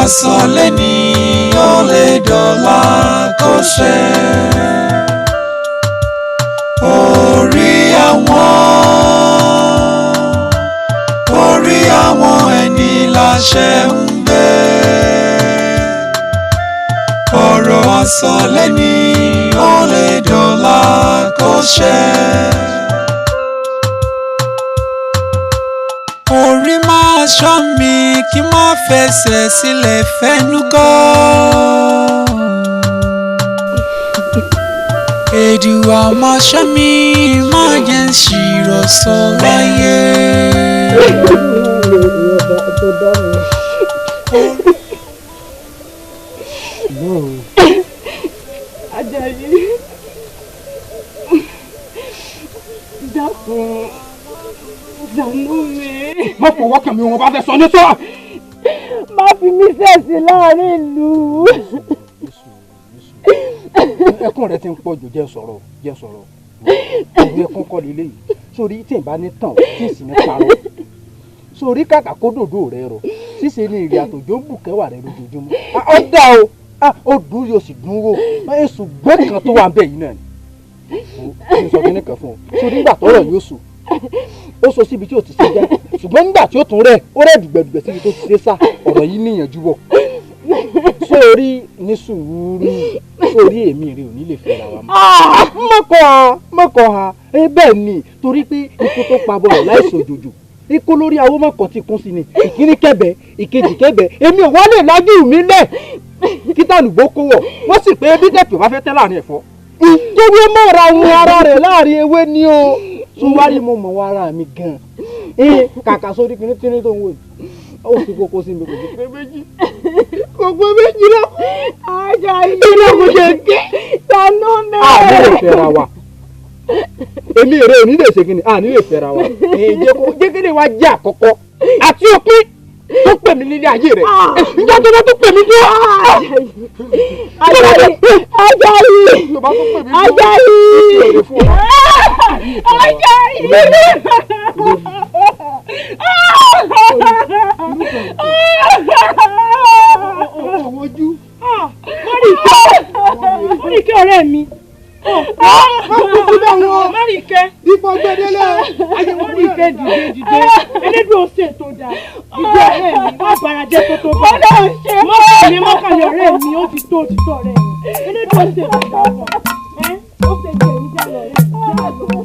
sọ lẹ́ni ó lè dọ̀la kó ṣẹ. Orí àwọn ẹni láṣẹ ń gbé. Ọ̀rọ̀ àsọ lẹ́ni ó lè dọ̀la kó ṣẹ. Orí máa ṣọ́ mi kí n má fẹsẹ̀ sílẹ̀ fẹ́nu kọ́. Èdùà máa ṣọ́ mi má jẹ́ ń ṣìrọ̀ sọ láyé. Àjàyí dákun ṣàánú mi. Má fọwọ́ kàn mí wọn bá fẹ́ sọ ní sọ. Má fi mí ṣẹ̀sín láàrin ìlú. Ẹkún rẹ ti ń pọ̀ jù, jẹ́ sọ̀rọ̀ òwe ẹkún kọ́ lélẹ̀ yìí. Sórí tí n bá ní tàn tí n sì ní parọ́. Sórí kàkà kó dòdò rẹ rọ ṣíṣe ní ìrìn àtòjó ń bù kẹwàá rẹ lójoojúmọ́. Ó dá ó dùn yóò sì dùn wò. Èṣù gbé kan tó wà ń bẹ̀ yìí náà ni. Mo sọ kíní kan fún ọ. Sórí nígbà tọ́rọ̀ yóò sùn ó sọ síbi tí o ti ṣe jẹ́, ṣùgbọ́n nígbà tí ó tún rẹ̀ ó rẹ̀ dùgbẹ̀dùgbẹ̀ síbi tó ti ṣe sá. Ọ̀rọ̀ yìí níyànjú bọ̀. Sórí ní sùúrù, sórí èmi rẹ ò ní lè fẹ́ra wa mọ́. Mọ́kọ̀ ha bẹ́ẹ̀ ni, torí pé ikú tó pa bọ̀rọ̀ láìsọ òjòjò ikú lórí àwọn mọ̀kàn ti kún sí ni. Ìkíní kẹ̀bẹ̀ ìkejì kẹ̀bẹ̀, èmi ò wá lè lájú mi lẹ̀ kí tàlùbọ́ kó wọ̀. Wọ́n sì pé bí tẹ̀pẹ̀ bá fẹ́ tẹ́ láàrin ẹ̀fọ́ ìjọba mọ́ra wọn ara rẹ̀ láàrin ewé ni o. Tún wá rí mo mọ̀ wá ara mi gan-an. Kàkà sórí kìnnìkìnnì tó ń wò ó fi kókó sí mi kò sí pé méjì lọ. Àjàyí ilé kò jẹ kí ṣàánú mi. a ní lè fẹ́ra wa. Èmi rẹ ò ní lè ṣe kí ni a ní lè fẹ́ra wa. Jẹ́ kí ni wá jẹ́ àkọ́kọ́ àti òpin tó pè mí nílé ayé rẹ̀. Ìjọ tó bá tó pè mí tó. Àjàyí Mọ́ríkẹ́ ọ̀rẹ́ mi. Mọ́ríkẹ́ Dípò gbẹdẹ́lẹ̀. Mọ́ríkẹ́ dìde. Elédùn ó ṣe tó dáa. Ìjọ ọ̀rẹ́ mi má bàrà jẹ́ tó tó bá. Mọ́kànlẹ̀ ọ̀rẹ́ mi ó ti tó òtítọ́ ọ̀rẹ́ mi. Elédùn ó ṣe tó dáa fún ọ. Ó ṣe jẹ́ èmi jálọ rẹ̀ jálọ.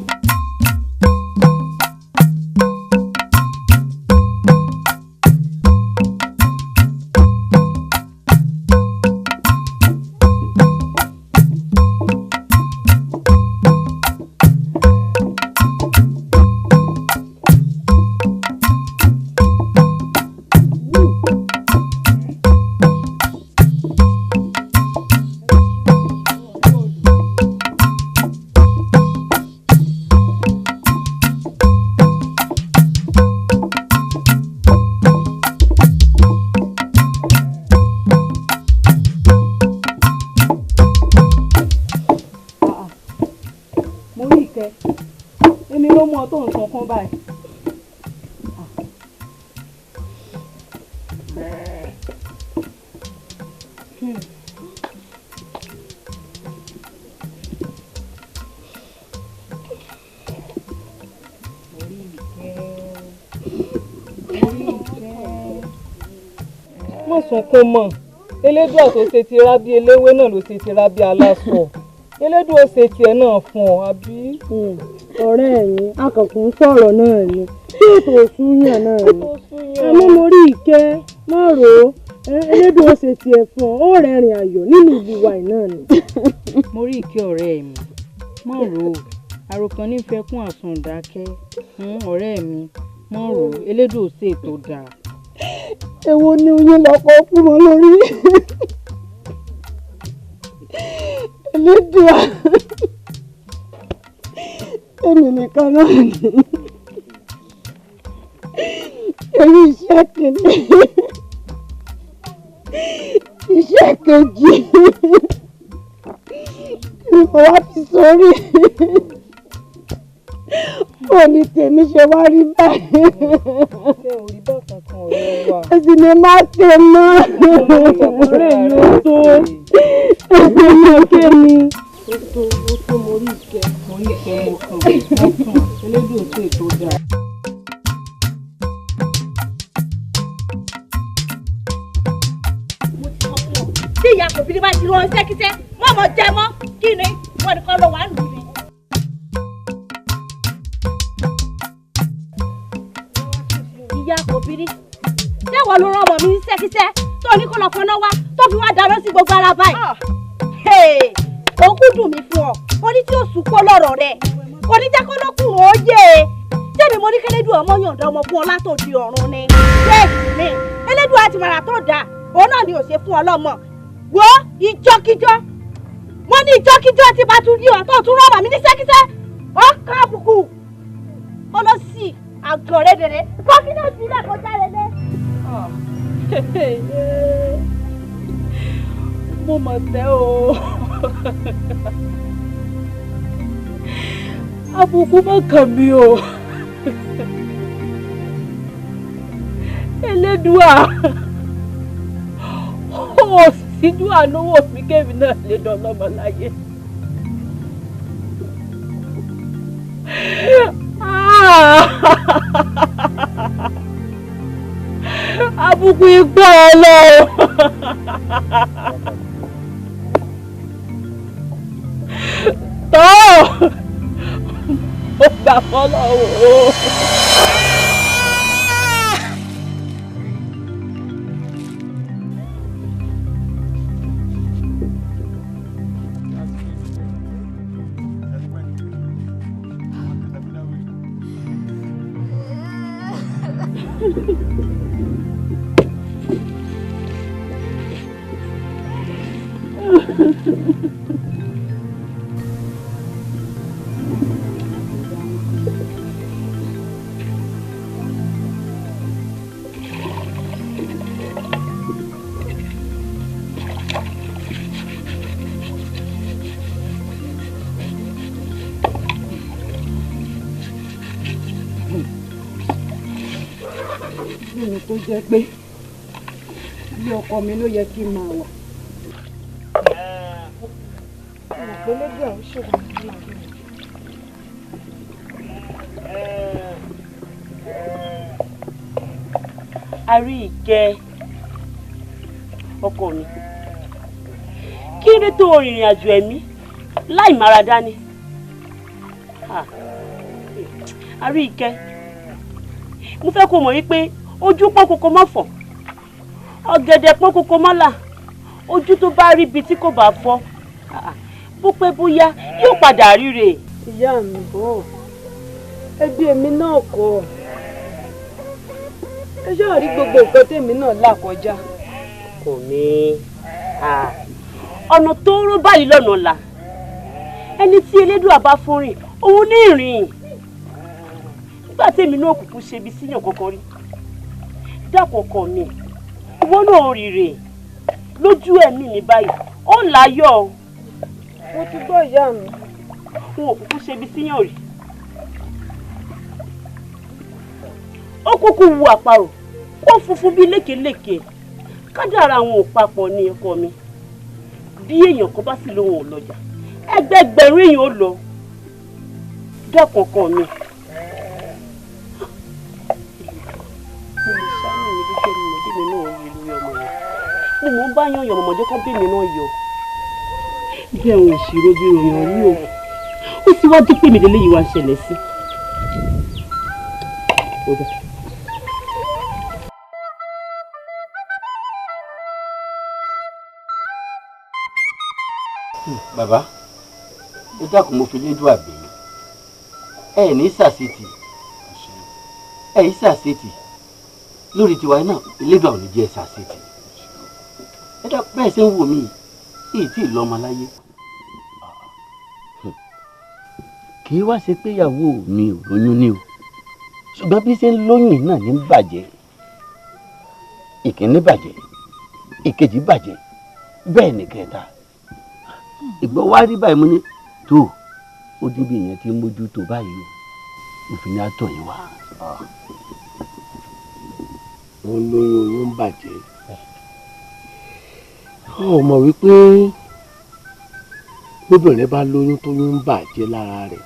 Èmi ló mú ọ tó nǹkan kan báyìí. Mọ̀ sunkún mọ́, Elédùà tó ṣe ti rábí eléwé náà ló ṣe ti rábí aláṣọ. Elédùà ó ṣe tiẹ̀ náà fún ọ, àbí? Ọ̀rẹ́ mi akọ̀kùn sọ̀rọ̀ náà ni tí ètò òṣùyàn náà ni. Àmọ́ mo rí ìkẹ́ má rò ó Elédùà ó ṣe tiẹ̀ fún ọ, ó rẹ́rìn ayọ̀ nínú ìlú wa náà ni. Mo rí ìkẹ́ ọ̀rẹ́ mi, má rò ó, àròkàn nífẹ̀ẹ́ kún àsundàkẹ́. Ọ̀rẹ́ mi, má rò ó, Elédùà ó ṣe tó dáa. Èwo ni oyin lọ́pọ̀ fún wọn lórí? Elédùà èmi nìkan náà ni èyí iṣẹ́ kìíní iṣẹ́ kejì ni mo wá fi sórí bó ni tèmi ṣe wá rí báyìí. ṣé orí bá kankan ọ̀rẹ́ wa. ẹ̀sìn ni má ṣe mọ́. ọ̀rẹ́ mi ó tó ẹ̀sìn mi ò ké mi. ó tó mo rí ìkẹ́ mo kàn elédùn ò tó ètò dáa. tí ìyá kò bí ní bá ti rán ṣẹ́kíṣẹ́ mọ́ jẹ mọ́ kí ni wọ́n nìkan lọ wà á lù mí. ìyá kò bí ní ṣéwọ̀ ló rán ọmọ mi ní ṣẹ́kíṣẹ́ tó ní kó lọ fọná wá tó fi wá dáná sí gbogbo ara báyìí. òun kú dùn mí fún ọ ó ní tí ó sùpọ̀ lọ́rọ̀ rẹ̀ kò ní jẹ́ kó lókùn ó yé e jẹ́mi mo ní kẹ́lẹ́dùn ọmọ yọ̀ǹda ọmọ fún ọ látòdì ọ̀run ni bẹ́ẹ̀ ni ẹlẹ́dùn àti màrà tó dáa òun náà ni ò ṣe fún ọlọ́mọ wo ìjọkíjọ wọn ní ìjọkíjọ tí bá tún rí ọ tó tún rọrọ mi ní ṣẹ́kíṣẹ́ ọkàn àbùkù ọlọsì àgọrẹ dẹrẹ kọkínà sílẹ̀ kọjá lẹlẹ. mo mọ̀ tẹ́ o àbùkù má kàn mí o Elédùà ó síjú àánúwò mi kémi náà lè dán lọ́mọ láyé. Àbùkù igbó Ọlọ́run. Tọ́ ó gbà fọ́lọ́run o. Tó jẹ́ pé ilé ọkọ mi ló yẹ kí n máa wà. Ìpínlẹ̀dùn àwọn ṣèwà ní àgbẹ̀. Àrí ìkẹ́ ọkọ mi kí ló tó rìnrìn àjò ẹ̀mí láì mára dání. Àrí ìkẹ́ mo fẹ́ kó mọ̀ wípé ojú pọ́n kókó mọ́ fọ́ ọ̀gẹ̀dẹ̀ pọ́n kókó mọ́ là ojú tó bá rí ibi tí kò bá fọ́ bó pẹ́ bóyá yóò padà ríre. Ìyá mi bọ̀ ẹbí èmi náà kọ́ ẹ ṣáà rí gbogbo nǹkan tèmi náà là kọjá. Kò ní ọ̀nà tó rú báyìí lọ́nà là ẹni tí Elédùà bá fún rìn òun ní ìrìn nígbà tèmi náà kúkú ṣe bí síyàn kankan rí dákọ̀ọ̀kan mi ìwọ náà rírè lójú ẹ̀mí mi báyìí ó láyọ̀. Mo ti gbọ́ ìyá mi. N ò kúkú ṣe bí síyàn rí ó kúkú wu àparò ó funfun bí lékelèké kádàrá àwọn ò papọ̀ ní ọkọ mi bí èèyàn kan bá sì lóhun ò lọ́jà ẹgbẹgbẹ̀rún èèyàn ó lọ dákọ̀ọ̀kan mi. Mo mọ̀ ń bá yan yàn mọ̀mọ́jọ́ kan bí mi náà yọ. Bí àwọn ìṣirò bí ròyìn rí o. Ó ti wá dípé mi lélẹ́yìí wá ṣẹlẹ̀ sí. Bàbá, ó dákun mo fi lédùn àbẹ̀ ẹ ní sàṣetì ẹ yìí sàṣetì lórí tiwa náà Elédùà ò ní jẹ́ sàṣetì. Ẹ dá bẹ́ẹ̀ ṣe ń wò mí èyí tí ì lọ́mọ láyé. Kì í wá ṣe pé ìyàwó mi ò lóyún ní o ṣùgbọ́n bí ṣe ń lóyún náà ní bàjẹ́ ìkíní bàjẹ́ ìkejì bàjẹ́ bẹ́ẹ̀ ní kẹta ìgbọ́ wá rí báyìí mo ní tó ó dín bí èèyàn ti ń mójú tó báyìí o òfin àtọ̀ yín wá. wọ́n lóyún oyún ń bàjẹ́. ó mọ̀ wípé lóbìnrin bá lóyún tóyún ń bàjẹ́ lára rẹ̀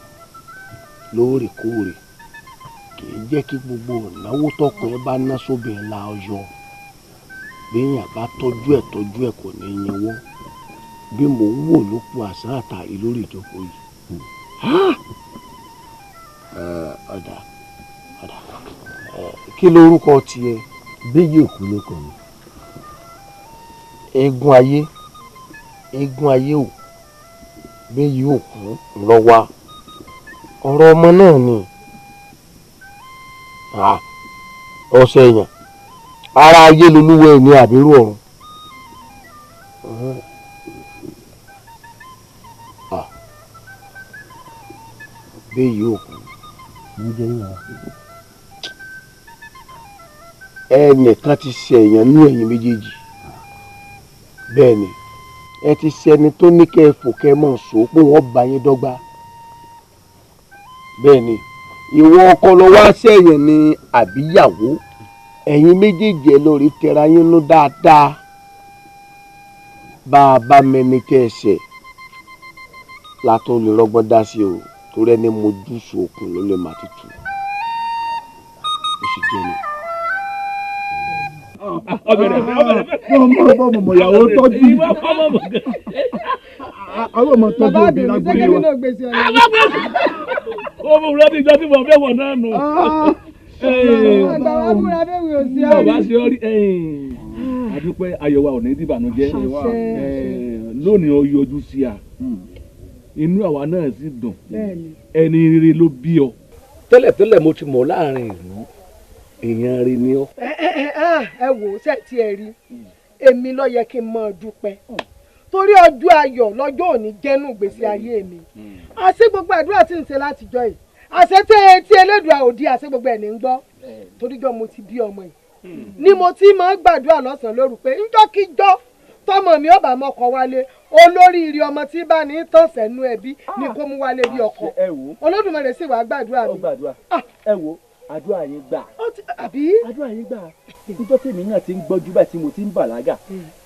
lóòrèkóòrè kì í jẹ́ kí gbogbo ìnáwó tọkọ ẹ bá ná sóbìnrin la ọyọ béèyàn bá tọ́jú ẹ̀ kò ní í yanwó bí mò ń wò ló pu àṣà àtàrí lórí ìjókòó yìí. ọ̀dà kí lorúkọ tiẹ̀? Béyì Òkú ló kàn mí. eégún ayé ò Béyì Òkú lọ́wọ́ ọ̀rọ̀ ọmọ náà ni ọ̀sẹ̀ èèyàn ara ayé lolúwẹ̀ ní àbírú ọ̀run. Béyì Òkú ẹnìkan ti ṣe èèyàn ní ẹ̀yìn méjèèjì bẹ́ẹ̀ ni ẹ ti ṣẹni tó ní kẹ́ ẹ fò kẹ́ ẹ mọ̀ sọ pé wọ́n bá yín dọ́gba bẹ́ẹ̀ ni ìwọ ọkọ lọ wá sẹ́yìn ni àbíyàwó ẹ̀yin méjèèjì ẹ lórí tẹra yín nú dáadáa bá a bá mẹni kẹ́ ẹ ṣẹ̀ látọ̀ lè rọ́gbọ́n dá sí o torí ẹni mojú sókun ló lè má ti tù ó sì jẹ́ ni. ọmọ ìyàwó tọ́jú àwọn ọmọ tọ́jú òbí lágbóyè wa. ọmọ òwúrọ̀ ti jọ tí mo fẹ́ wọ̀ náà nù. ọba ṣe ọ rí àdúpẹ́ ayọ̀wà ò ní dìbànújẹ́ lónìí ó yọjú sí a inú àwa náà sì dùn ẹni rere ló bí ọ. tẹ́lẹ̀tẹ́lẹ̀ mo ti mọ̀ láàrin ìlú èèyàn rí ni ọ. ẹ wò ó ṣe tí ẹ rí èmi ló yẹ kí n máa dúpẹ́ torí ọjọ́ ayọ̀ lọ́jọ́ òní jẹ́nu ìgbésí ayé mi àṣé gbogbo àdúrà tí ń ṣe látijọ́ yìí àṣé tí Elédùà òdi àṣé gbogbo ẹ̀ ní ń gbọ́ toríjọ́ mo ti bí ọmọ yìí ni mo ti máa ń gbàdúrà lọ́sàn-án lóru pé ńjọ́kíjọ́ tọmọ mi ọba mọ́kọ wálé olóríire ọmọ tí bá ní tán sẹ́nu ẹbí ni kó mú wálé bí ọkọ Olódùmarè sì wá gbàdúrà mi. ẹ wo àdúrà yín gbà. àbí. àdúrà yín gbà. níjọ́ tèmi náà ti ń gbọ́jú báyìí tí mo ti ń bàlágà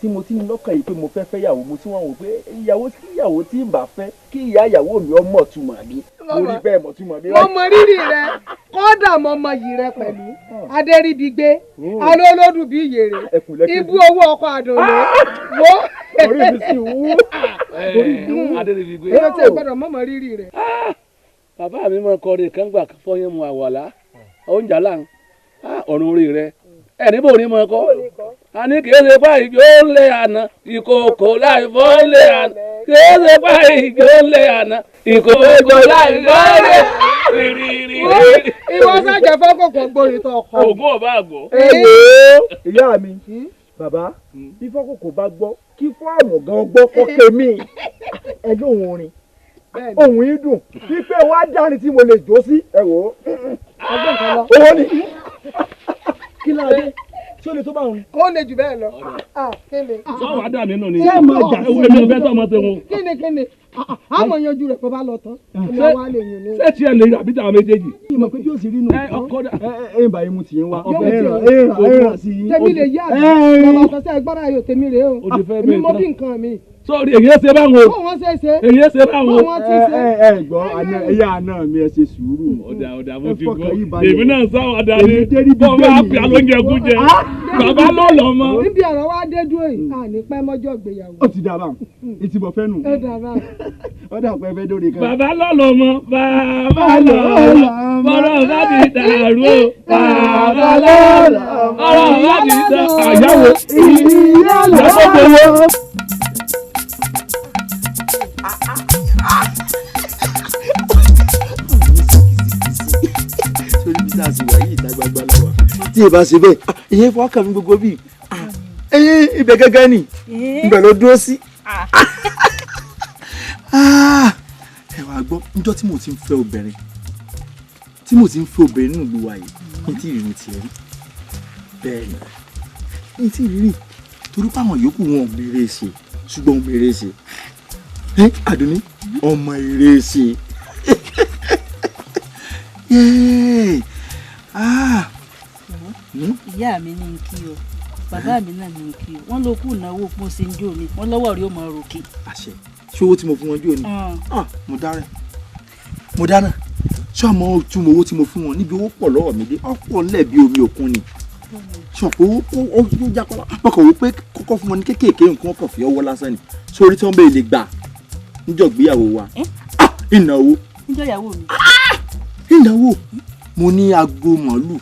tí mo ti ń lọ́kàn yìí pé mo fẹ́ fẹ́yàwó mo tún wọ́n wò pé ìyàwó tí ń bá fẹ́ kí ìyá ìyàwó mi ọmọ túmọ̀ mi lórí bẹ́ẹ̀ mọ̀ túmọ̀ mi. mo mọ rírì rẹ kódà mo mọ yìí rẹ pẹ̀lú adẹ́rìbígbé alólódù bí ìyèrè ibú owó ọkọ̀ àdùnnú wo. orí mi sì wú. adẹ́rìbígbé. èyí tí ẹ gbọ́dọ̀ mọ̀ rírì rẹ. bàbá mi máa kọrin kan gbà fọyín mu àwàlá oúnjẹ àlàn ọ̀run orí rẹ ẹni bò ní mọ kọ́ a ní kì í ṣe pa ìjó lé àná ìkòkò láì fọ́ lé àná kì í ṣe pa ìjó lé àná ìkòkò láì fọ́ lé rírì. ìwọ sájà fọkànkàn gbòòrò tó ọkọ. ògùn ọba àgọ. ìyá mi bàbá bí fọkànkò bá gbọ́ kí fọ́ọ̀mù gan gbọ́ kọ́kẹ́ mi ẹ lóhùn orin ohun yìí dùn wípé wàá jáde tí mo lè jó sí ẹ wò ó. ọgbọ́n kan lọ. owó ni kí ló dé tí ó lè tó bá wọn. ó lè jù bẹ́ẹ̀ lọ. kíni. sọ́wọ́n adá mi nù ni. ṣé máa jà ewu èmi ò fẹ́ tọ́ ọmọ tẹ̀wọ̀n. kíni. àmọ̀ yanjú rẹ̀ kó bá lọ tán. ìmọ̀ wa lè yùn ní. ṣé tiẹ̀ lè àbí tàwọn méjèèjì. ìmọ̀ pé bí ó sì rí nù. ẹ bá yín mu tì í wá. ẹ̀ràn sí i. tèmi lè yá mi. bàbá àtọ́sẹ́ ẹgbọ́ra ayò tèmi rèé o. èmi mo bí nǹkan mi. sọ́ọ̀rì èyí ṣe báwọn. bó wọ́n ṣe ṣe. èyí ṣe báwọn. bó wọ́n ti ṣe. gbọ́ ẹ̀yà àná mi ẹ ṣe sùúrù. ọ̀dà mo ti gbọ́ èmi náà sáwọn ọ̀dà ni bọ́ọ̀ bá pè alóúnjẹ kú jẹ bàbá ló lọ mọ́. níbi ọ̀rọ̀ wa dé dúró yìí a ní pẹ́ mọ́jọ́ ìgbéyàwó. ó ti dàbà ìtìbọ̀ fẹ́ nù. ó dàbà. ó dà pé fẹ́ dórí kan. bàbá ló lọ mọ́ bàbá lọ bọ́rọ̀ bá ti dàrú o bàbá lọ bọ́rọ̀ bá ti dàrú àyàwó ìyàwó. sórí bí sáà sì wà yìí ìta gbangba lọ́wọ́ tí ìbá ṣe bẹ́ẹ̀ ìyẹn fọ́ kàn mí gbogbo bíi ibẹ̀ gẹ́gẹ́ ni ibẹ̀ ló dúró sí. ẹ wá gbọ́ níjọ́ tí mo ti ń fẹ́ obìnrin nínú ìlú wa yìí ní tí ìrìn tiẹ̀ rí bẹ́ẹ̀ ni ní tí ìrìn torí pàwọn yòókù wọn ò mèrè ṣe ṣùgbọ́n ò mèrè ṣe àdùnní ọmọ èrè ṣe ìyá mi ní kí o bàbá mi náà ní kí o wọ́n ló kù náwó pọ́n sí ń jò ní wọ́n lọ́wọ́ rí ó mọ ròkè. àṣẹ ṣé owó tí mo fún wọn jò ní. mo dáná ṣé àmọ́ túmọ̀ owó tí mo fún wọn níbi owó pọ̀ lọ́wọ́ mi dé ọ̀pọ̀ ńlẹ̀ bí omi òkun ni ṣọ̀pọ̀ ó jákọ́lá àpapọ̀ wò pé kọ́kọ́ fún wọn ní kéékèèké nǹkan ọkọ̀ fi ọwọ́ lásán ni sórí tí wọ́n bẹ̀rẹ̀ lè gbà níjọ́ ìgbéyàwó wa ìnáwó. níjọ́ ìyàwó mi. ìnáwó mo ní agbo màálù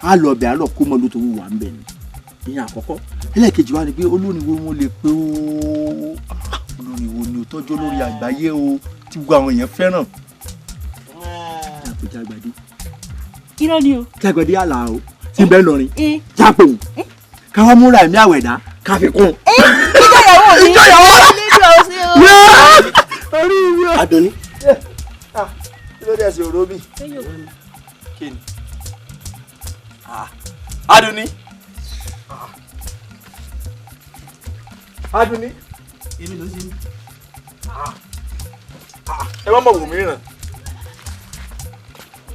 á lọ ọbẹ̀ àlọ́ kó màálù tó wù wá ń bẹ̀ ni ìyẹn àkọ́kọ́ ẹlẹ́ẹ̀kejì wa ni pé olórin wo wọn lè pé ó olórin wo ni ó tọ́jú olórí àgbáyé o tí gbogbo àwọn èèyàn fẹ́ràn. Jágbàdé. irọ́ ni o. Jágbàdé àlà o tí ń bẹ́ lọrin jápè wù káwọn múra ẹ̀mí àwẹ̀dá ká fi kún. ìjọ ìyàwó mi orí mi o. Àdùnní. kí ló dé ẹsẹ̀ òró bì. kí ni. Àdùnní. Àdùnní. èmi ló ṣe ní. ẹ má mọ̀ wò mí ràn.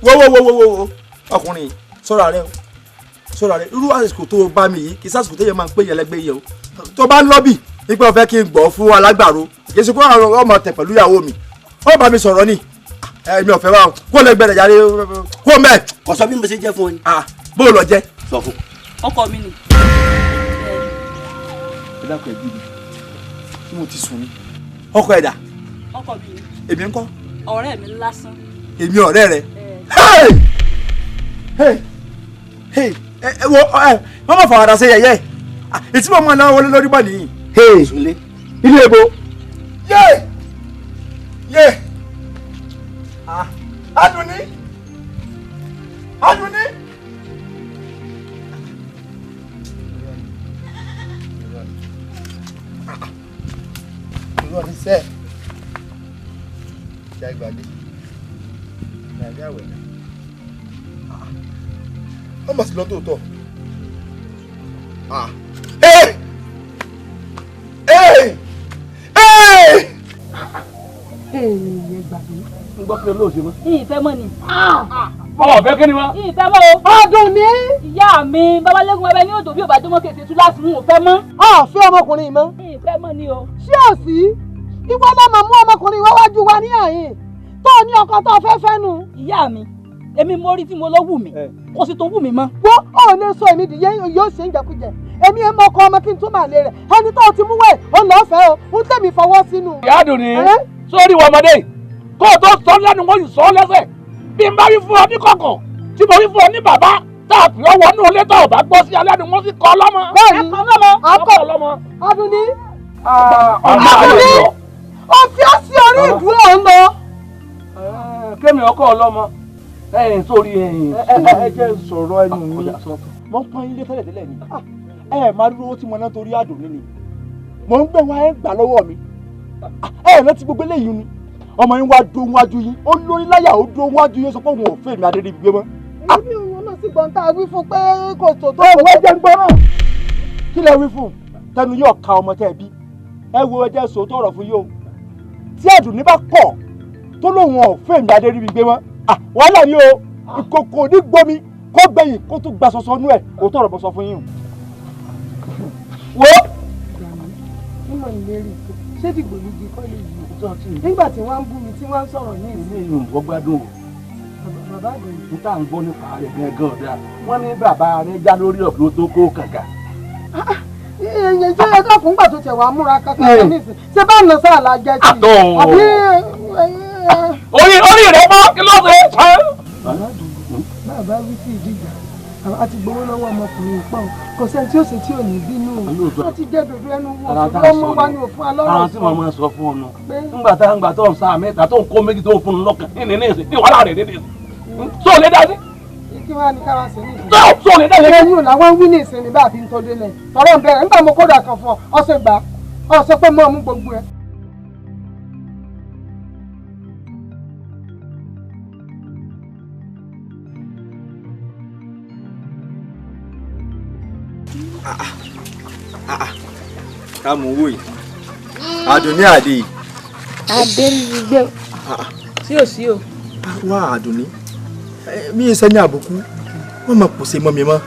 wo ọkùnrin sọ́ra rẹ o sọ́ra rẹ irú àsìkò tó bá mi yìí kì í sásìkò tó yẹ máa ń pè yẹlẹgbẹ́ yẹ o tó bá ń lọ́bì nígbà wọ́n fẹ́ kí n gbọ́ fún alágbàro kì í ṣe kó àwọn ọmọ tẹ̀ pẹ̀lú ìyàwó mi ó bá mi sọ̀rọ̀ ni èmi ò fẹ́ wá kó lẹ́gbẹ̀ẹ́ rẹ̀ yàrá kó mẹ́. kò sọ bí mo ṣe jẹ́ fún ọ ni. bó o lọ jẹ́. sọ fún. ọkọ mi ni. ẹ dákun ẹ bí mi tí mo ti sùn ni ọkọ ẹ̀dá. ọkọ mi ni. èmi ń kọ́. ọ̀rẹ́ mi lásán. èmi ọ̀rẹ́ rẹ. wọ́n mọ̀ fàwọ́dà sí yẹ̀yẹ́ ìtí mo mọ̀ náà wọlé lórí bọ̀ nìyí. ilé ebo. Àdùnní. Àdùnní. ìrọ̀ ní sẹ́ẹ̀ Jágbàdé nàìjíríà àwẹ̀ náà wọ́n mọ̀ sí lọ tóòtọ́. ń gbọ́ kí olóòṣè mọ́. ìfẹ́ mọ́ ni. ọ̀fẹ́ kí ni wọ́n. ìfẹ́ mọ́ o. Àdùnní. ìyá mi babalẹ́gun ẹbẹ ní òdò bí òbá jọmọ́ kété tú láti mú òfẹ́ mọ́. fẹ́ ọmọkùnrin mọ́. ìfẹ́ mọ́ ni o. ṣé ò sí ìwọ lọ́mọ mú ọmọkùnrin wá wájú wa ní àyìn tó ní ọkọ tó fẹ́ fẹ́ nu. ìyá mi èmi mo rí tí mo lọ wù mí kò sì tó wù mí mọ́. wo ò lè sọ èmi dìye yóò ṣe ń jẹkújẹ èmi ẹ mọ ọkọ ọmọ kí n tún máa lè rẹ ẹni tó ti mú wẹ̀ ó lọ́ọ́ fẹ́ o ń tẹ̀mí fọwọ́ sínú. ìyá Àdùnní sórí ìwọ ọmọdé kó o tó sọ lẹ́nu wọ́n sì sọ ọ́ lẹ́sẹ̀ bí n bá rí fún ọ ní kọ̀kọ̀ tí mo rí fún ọ ní bàbá tá a fi ọwọ́ inú ilé tó o bá gbọ́ sí alẹ́ ni wọ́n sì kọ́ lọ́mọ. bẹ́ẹ̀ni akọ Àdùnní. Àdùnní ó fi ọ́ sí orí ìdúró ń lọ. kémi ọkọ ọlọ́mọ sórí ẹ jẹ́ sọ̀rọ̀ ẹnu mi mo ń pọ́n ilé tẹ́lẹ̀ tẹ́lẹ̀ ni ẹ máa dúró tí mo ná torí Àdùnní ni mo ń gbẹ wá ẹ gbà lọ́wọ́ mi ẹ rántí gbogbo eléyìí ni ọmọ yín wá dó wájú yín ó lórí láyà ó dó wájú yín sọ pé òun ò fẹ́ mi adédè gbé mọ́. èmi òun náà sì gbọ́n tá a wí fún pé kò tó tó. ẹ wo ẹjẹ ń gbọ́ràn kí lẹ wí fún tẹnu yóò ka ọmọ tẹ bí ẹ wo ẹjẹ sòótọ́ ọ̀rọ̀ fún yín o tí Àdùnní bá kọ̀ tó lóun ò fẹ́ mi adédè gbé mọ́ wàhálà ni o ìkòkò ní gbomi kó gbẹ̀yìn kó tún gba sọsọ nú ẹ òótọ́ ọ̀rọ̀ bọ́ sọ fún yín o. wo. nímọ̀ ìlérí ṣé dìgbò ní di kọ́ lè yí nígbà tí wọ́n ń bú mi tí wọ́n ń sọ̀rọ̀ ní ìlú. ilé ìlú nǹkan gbádùn o. bàbá Àdùnní. níta ń gbọ́ nípa rẹ̀ ní ẹ̀gán ọ̀dà wọ́n ní bàbá rẹ̀ já lórí ọ̀pọ̀ tó kó kàkà. èèyàn jẹ́ ẹjọ́ fún gbà tó tẹ̀ wá múra kankan nísìn ṣé bá nà sáà la jẹ́ kí àbí. orí rẹ̀ mọ́ kí ló ṣe. bàbá wí sí ìdíjà a ti gbowó lọ́wọ́ ọmọkùnrin pọ̀ kò sẹ́ni tí ó ṣe tí ò ní bínú wọ́n ti jẹ́ dòdò ẹnu wo lọ́mọ wa ni òfin alọ́rọ̀. ara tí màmá sọ fún ọ nù ńgbà tó ń sa mẹ́ta tó ń kó méjì tó ń fún un lọ́kàn ní ìsìn ní wàhálà rẹ̀ dédé tó lè dá sí. kí wàá ní káwá sí ní ìsìn. tó lè dá sí. ẹyin ò làwọn wí ní ìsìn ní bá a fi ń tó délẹ̀ tọrọ ń bẹ̀rẹ̀ nígbà mo kódà kan fún ọ ọ̀sẹ̀ gbà ọ sọ pé mọ́ mú gbogbo ẹ. ká mú owó yìí Àdùnní àdé. adé ní gbé sí ò sí o. wá Àdùnní mi ì sẹ́ni àbùkù wọ́n máa pòṣe mọ́ mi mọ́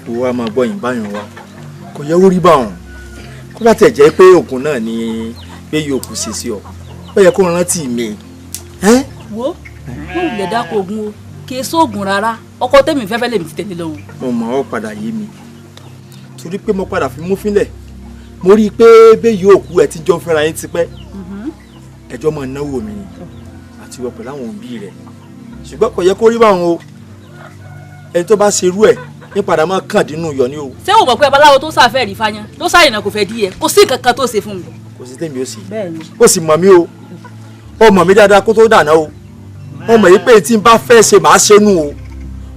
òwò a máa gbọ́ yín báyọ̀ wa kò yẹ wó rí bá wọn kó bá tẹ̀ jẹ́ pé òògùn náà ni pé yóò kù sí sí ọ ó yẹ kó rántí mi. wo wọn ò lè dáko ogun o kì í sóògùn rárá ọkọ tèmi fẹ́fẹ́ lèmi fi tẹ̀lé lọ́hùn. mo mọ̀ ọ́ padà yé mi torí pé mo padà fi mú fínlẹ̀ mo rí i pé bẹ́ẹ̀ yóò kú ẹ̀ tí jọ fẹ́ra yín tipẹ́ ẹjọ́ máa náwó mi àti wọ pẹ̀lú àwọn òbí rẹ̀ ṣùgbọ́n kò yẹ kó rí báwọn o ẹni tó bá ṣerú ẹ̀ ní padà máa kàn dínú yọ ní o. ṣé o mọ̀ pé babaláwo tó sáfẹ́ rí fáyán tó sáyìnà kò fẹ́ di ẹ kò sí nǹkan kan tó ṣe fún mi. kò sí tèmi ó sì bẹ́ẹ̀ni ó sì mọ̀ mí o ó mọ̀ mí dáadáa kó tó dànà o ó mọ̀ yí pé tí n bá fẹ́ ṣe màá ṣe nù o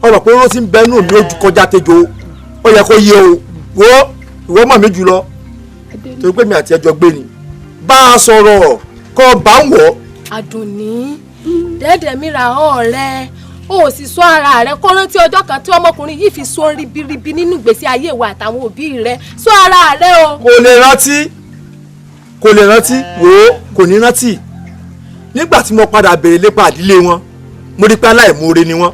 ó mọ̀ pé ó ti ń bẹnu mi ojú kọjá tẹjọ ó yẹ kó yé o ìwọ mọ̀ mí jùlọ torí pé mi àti ẹjọ́ gbé ni bá a sọ̀rọ̀ kọ́ bá ń wọ̀. Àdùnní dẹ́dẹ̀ mi ra ọ̀rẹ́ o sì sọ ara rẹ kó rántí ọjọ́ kan tí ọmọkùnrin yìí fi so ribiribi nínú ìgbésí ayé wa àtàwọn òbí rẹ sọ ara rẹ o. kò lè rántí wò ó kò ní rántí nígbà tí mo padà béèrè lépa àdílé wọn mo rí pé aláìmoore ni wọn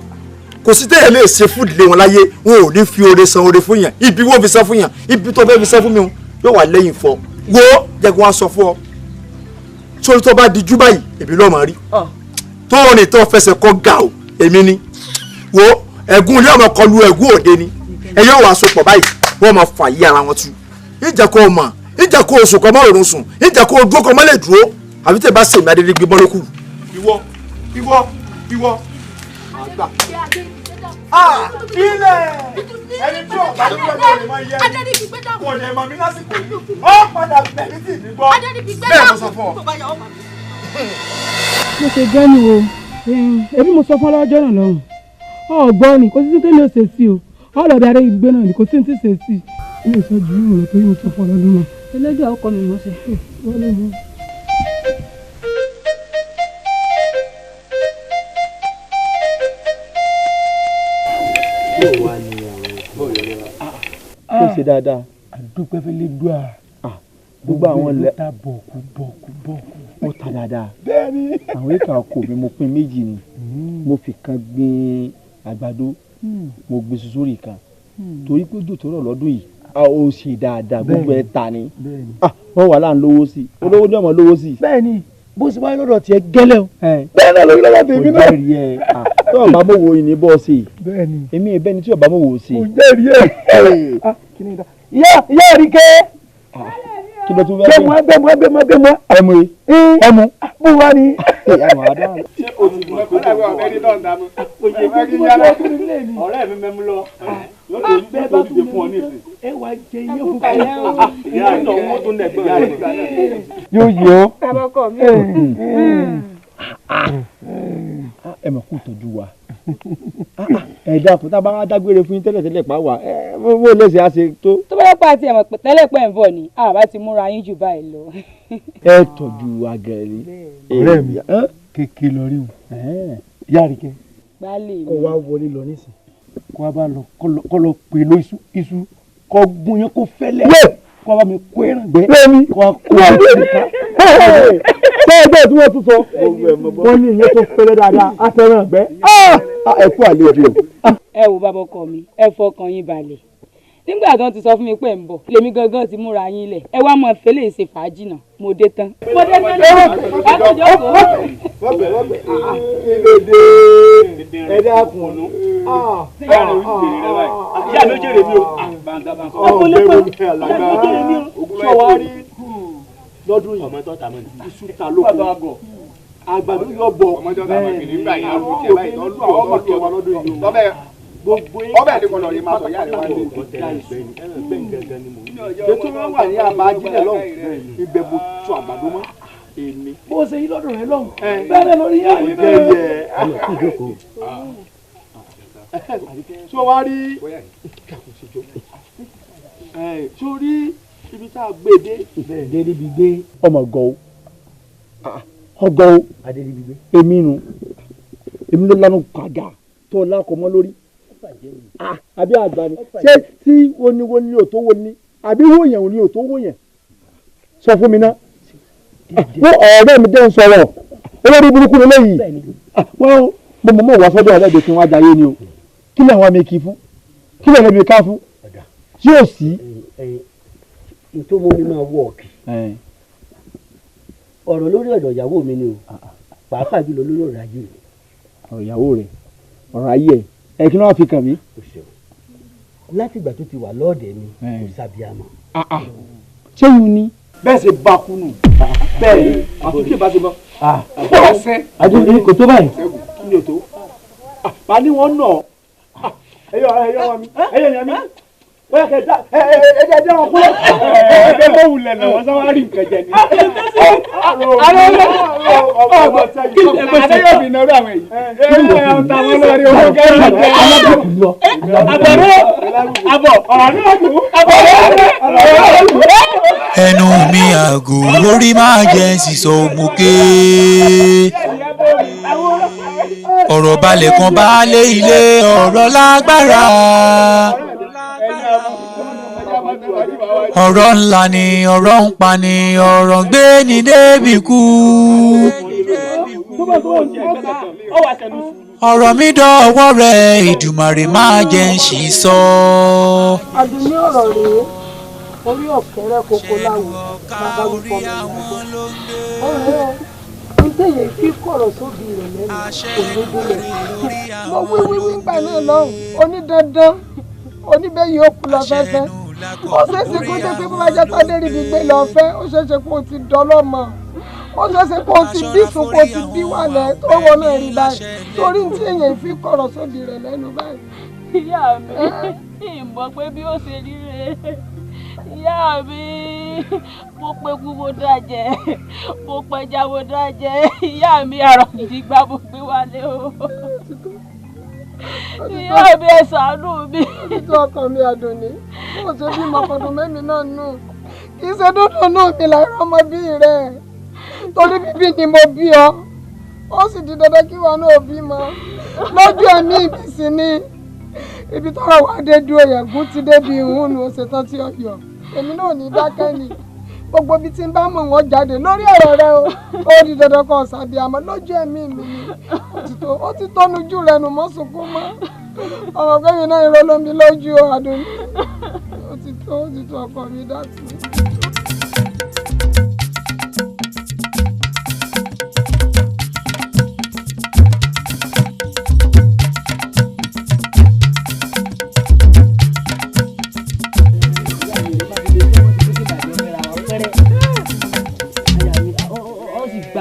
kò sí téèyàn lè ṣe fún ìdílé wọn láyé wọn ò ní fi oore san oore fún yàn ibi wọn fi san fún yàn ibi tó fẹ́ fi san fún mi yóò wà lẹ́yìn fọ wo jẹ́ kí wọ́n sọ fún ọ sórí tó bá dijú báyìí èmi lọ́ọ́ máa rí tó rìn tó fẹsẹ̀ kọ́ gà ó èmi ni wo ẹ̀gún ilé ọmọ kọlu ẹ̀gún òde ni ẹ̀yọ́ wàá so pọ̀ báyìí wọ́n máa fà yí ara wọn tu ìjà kó o mọ̀ ìjà kó o sùn kọ́ mọ́ òrùn sùn ìjà kó o dúró kọ́ mọ́ lè dúró àbí tẹ̀ bá sèmi adédégbé mọ́ lókù. ìwọ àgbà ilẹ̀ ẹni tí ọ̀gá ló gbọ́dọ̀ lè máa yẹ kò lè mọ̀ mí lásìkò yìí ó padà bẹ̀rẹ̀ sí ní gbọ́ bẹ́ẹ̀ mo sọ fún ọ. mo ṣe jẹ́ ni o èmi mo sọ fún ọlọ́jọ́ náà lọ́hùn ọ̀gbọ́n ni kò sí tẹ́lẹ̀ ó ṣe sí o ọlọ́dà rẹ̀ gbé náà ni kò sí ní tí ṣe sí ilé ìsọjú yìí rẹ̀ torí mo sọ fún ọlọ́dún náà. ẹlẹ́jọ́ ọkọ mi mọ̀ ṣe. ó ṣe dáadáa àdúpẹ́ fẹ́lẹ́ dùà gbogbo àwọn ilẹ̀ ta bọ̀kú ó ta dáadáa àwọn èèkà ọkọ̀ mi mo pín méjì ni mo fi kan gbin àgbàdo mo gbin sórí kan torí pé ojú tó rọ̀ lọ́dún yìí ó ṣe dáadáa gbogbo ẹ̀ ta ni wọ́n wà láà ń lówó sí i olówó ní ọmọ lówó sí i. bẹ́ẹ̀ni bó ṣe wáyé lọ́dọ̀ tiẹ̀ gẹ́lẹ́ o bẹ́ẹ̀ náà lórí lọ́dọ̀ tèmi náà. kò jẹ́rìí ẹ̀ tó ọba mọ̀wó ìní bọ́ sí i èmi ẹ̀ bẹ́ẹ̀ ni tí ọba mọ̀wó sí i. kò jẹ́rìí ẹ̀ ìyá àríkẹ́ kí ló tún fẹ́ gbẹmọ ẹmu bó wá ní. ṣé o ti mọ̀ pé ọ̀rẹ́ ọ̀rẹ́ náà dànù ọ̀rẹ́ mi mẹ́mú lọ yóò tó dìde fún ọ ní ìsìn. ẹ wá jẹ iye fún kàlẹ́ o. ìyá rẹ̀ náà wọ́n tún nẹ̀gbẹ́ ìyá rẹ̀. yóò yọ. àbọ̀kọ̀ mi. ẹ mọ̀ kó tọ́jú wa ẹ dákun tá a bá wá dágbére fún yín tẹ́lẹ̀tẹ́lẹ̀ pa wá bó lè ṣe á ṣe tó. tó bá yẹ pa àti ẹ̀mọ̀ tẹ́lẹ̀ pẹ́ ń bọ̀ ni àbá ti múra yín jù báyìí lọ. ẹ tọ́jú wa gẹ̀ẹ́rì. ọ̀rẹ́ mi kékeré lọ rí o yáàrí kẹ́ kó wá wọlé lọ nísìn kó wá bá lọ kó lọ pè lọ iṣu kó gún yẹn kó fẹ́lẹ́ kó wá bá mi kó ẹran gbẹ kó wá kó wá sí ká. bẹ́ẹ̀ bẹ́ẹ̀ tí wọ́n tún sọ wọ́n ní ìyẹn tó fẹ́lẹ́ dáadáa á fẹ́ràn gbẹ ẹ kú àlejò. ẹ wo bàbá ọkọ mi ẹ fọkàn yín balẹ̀ nígbà gan ti sọ fún mi pé ń bọ̀ lèmi gangan ti múra yín lẹ̀ ẹ wá mọ fẹlẹ ṣe fàájì náà mo dé tán. ẹ dákun ìyá mi ò jèrè mi o. ọkùnrin lè pẹ́ ìyá mi ò jèrè mi o. sọ wá rí lọ́dún yìí iṣu ta lóko àgbàdo yọ bọ̀ ọbẹ̀ ní kọlọ̀ yìí máa sọ yára wá ní ètò wọn wà ní àbájílẹ̀ lọ́hùn ibẹ̀ mo tún àgbàdo mọ́ èmi. bó ṣe yí lọ́dọ̀ rẹ lọ́hùn bẹ́ẹ̀ lórí yá mi náà. tí wọ́n wá rí sórí ibi tá a gbé dé. dédébi gbé ọmọ gọ́ ọgọ́ èmi nu èmi ló lánàá kàgà tó lákọ̀ mọ́ lórí. àbí àgbà ni ṣé tí woni ò tó woni àbí wòyàn ò ní ò tó wòyàn sọ fún mi náà wọ́n ọ̀rẹ́ mi dẹ́n sọ̀rọ̀ olórí burúkú ni lẹ́yìn wọ́n mo mọ̀ wá sọ́dọ̀ ọ̀rẹ́ mi kí wọ́n ajayé ni o kí lè wọ́n mi kí fún kí lè mi ká fún tí ò sí. nítorí mo ní máa wọ ọ̀kì ọ̀rọ̀ lórí ọ̀dọ̀ ìyàwó mi ni o pàápàá jùlọ lórí ọ̀rọ̀ ayé mi. ọ̀rọ̀ ìyàwó rẹ̀ ọ̀rọ̀ ayé ẹ̀ kí ló wá fi kàn mí. láti ìgbà tó ti wà lọ́ọ̀dẹ̀ mi kò sábìámọ̀. ṣé yìí ni. bẹ́ẹ̀ ṣe bá kú nù bẹ́ẹ̀ ni àtúntì bá ti bọ́. bọ́ọ̀ sẹ́. àdúgbò kò tó báyìí. kí ni o tó. bá ní wọn nà ẹyọ wa mi ẹyọ yẹn mi bóyá kẹ dá ẹjẹ dá wọn kúrò ẹgbẹ bó wulẹ̀ náà wọn sáwọn rí nǹkan jẹ ní. àdéhùn fi náírà àwọn èyí. ọ̀tá wọn lórí owó kẹrin àjẹ àbọ̀rọ̀ àbọ̀ ọ̀rọ̀ náà kù ẹnu mi àgò lórí máa jẹ́ sísọ òmùké ọ̀rọ̀ balẹ̀ kan baálé ilé ọ̀rọ̀ lágbára ọ̀rọ̀ ńlá ni ọ̀rọ̀ ń pa ni ọ̀rọ̀ ń gbé ní débi kú ọ̀rọ̀ mi dọ̀wọ́ rẹ̀ Ìdùmarè máa jẹ́ ń ṣì sọ. àdùnní ọ̀rọ̀ rèé orí ọ̀kẹ́rẹ́ kókó láwù bàbá wípọ̀ mi ọ̀rẹ́ ń tẹ̀yẹ kí kọ̀rọ̀ sóbì rẹ̀ lẹ́nu òdòdó mo wíwí nígbà náà lọ́hùn onídandan oníbẹ̀yìn ó kú lọ fẹ́fẹ́ ó ṣeéṣe kó jẹ́ pé bó bá jẹ́ tádé rí ibi gbé lọ fẹ́ ó ṣeéṣe kó o ti dọ́lọ́mọ ó ṣeéṣe kó o ti bí sùn kó o ti bí wàlẹ̀ tó wọ náà rí báyìí torí ń tẹ̀yẹ fi kọ̀rọ̀ sóbì rẹ̀ lẹ́nu báyìí. ìyá mi ìmọ̀ pé bí ó ṣe rí rèé ìyá mi mo pẹ́kú mo dájẹ́ mo pẹja mo dájẹ́ ìyá mi àrò gidi gbá mo gbé wálé o ìyá mi ẹ ṣàánú mi. títí ọkàn mi Àdùnní mo ṣe bí mọ̀kàndùn mẹ́mi náà nù kì í ṣe dúdú nù mí láìrọ́ ọmọ bí rẹ̀ torí bíbí ni mo bí ọ ó sì di dandan kí wọn náà bímọ lójú ẹ̀mí ìbísí ni ibi tọ́rọ̀ wá dé dúró yẹ̀gún ti débi ìhùn nù ó ṣetán tí ó yọ èmi náà ní dákẹ́ ni gbogbo ibi tí ń bá mọ̀ wọ́n jáde lórí ọ̀rọ̀ rẹ o ó di dandan kan ṣàbí àmọ́ lójú ẹ̀mí mi ni ó ti tọ́nu jù rẹ nù mọ́ sunkún mọ́ ọmọ pé mi náà irọ́ lómi lójú o Àdùnní ó ti tó ọkọ mi dátì.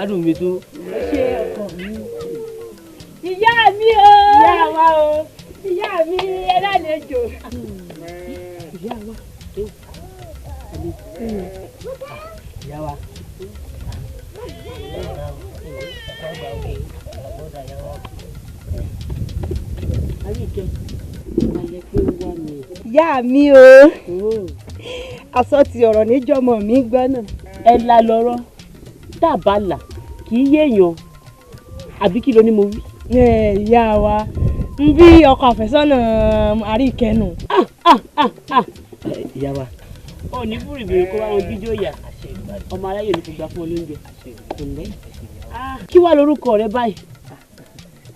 gbádùn mi tó. ṣé ọkọ mi ìyá mi o ìyá wa o ìyá mi ẹlẹ́lẹ́jọ. ìyá wa ìyá wa. ìyá mi o aṣọ ti ọ̀rọ̀ níjọ́mọ̀ mi gbọ́ náà. ẹ la lọ́rọ́ tá a bá là kì í yéèyàn àbí kí ló ní mo wí. ìyá wa ń bí ọkọ àfẹ́sọ́nà àríkẹ́nu. ìyá wa ò ní búrì bèrè kó bá wọn jíjó yà ọmọ aráyè ní fi gbà fún olóúnjẹ kí wàá lórúkọ rẹ báyìí.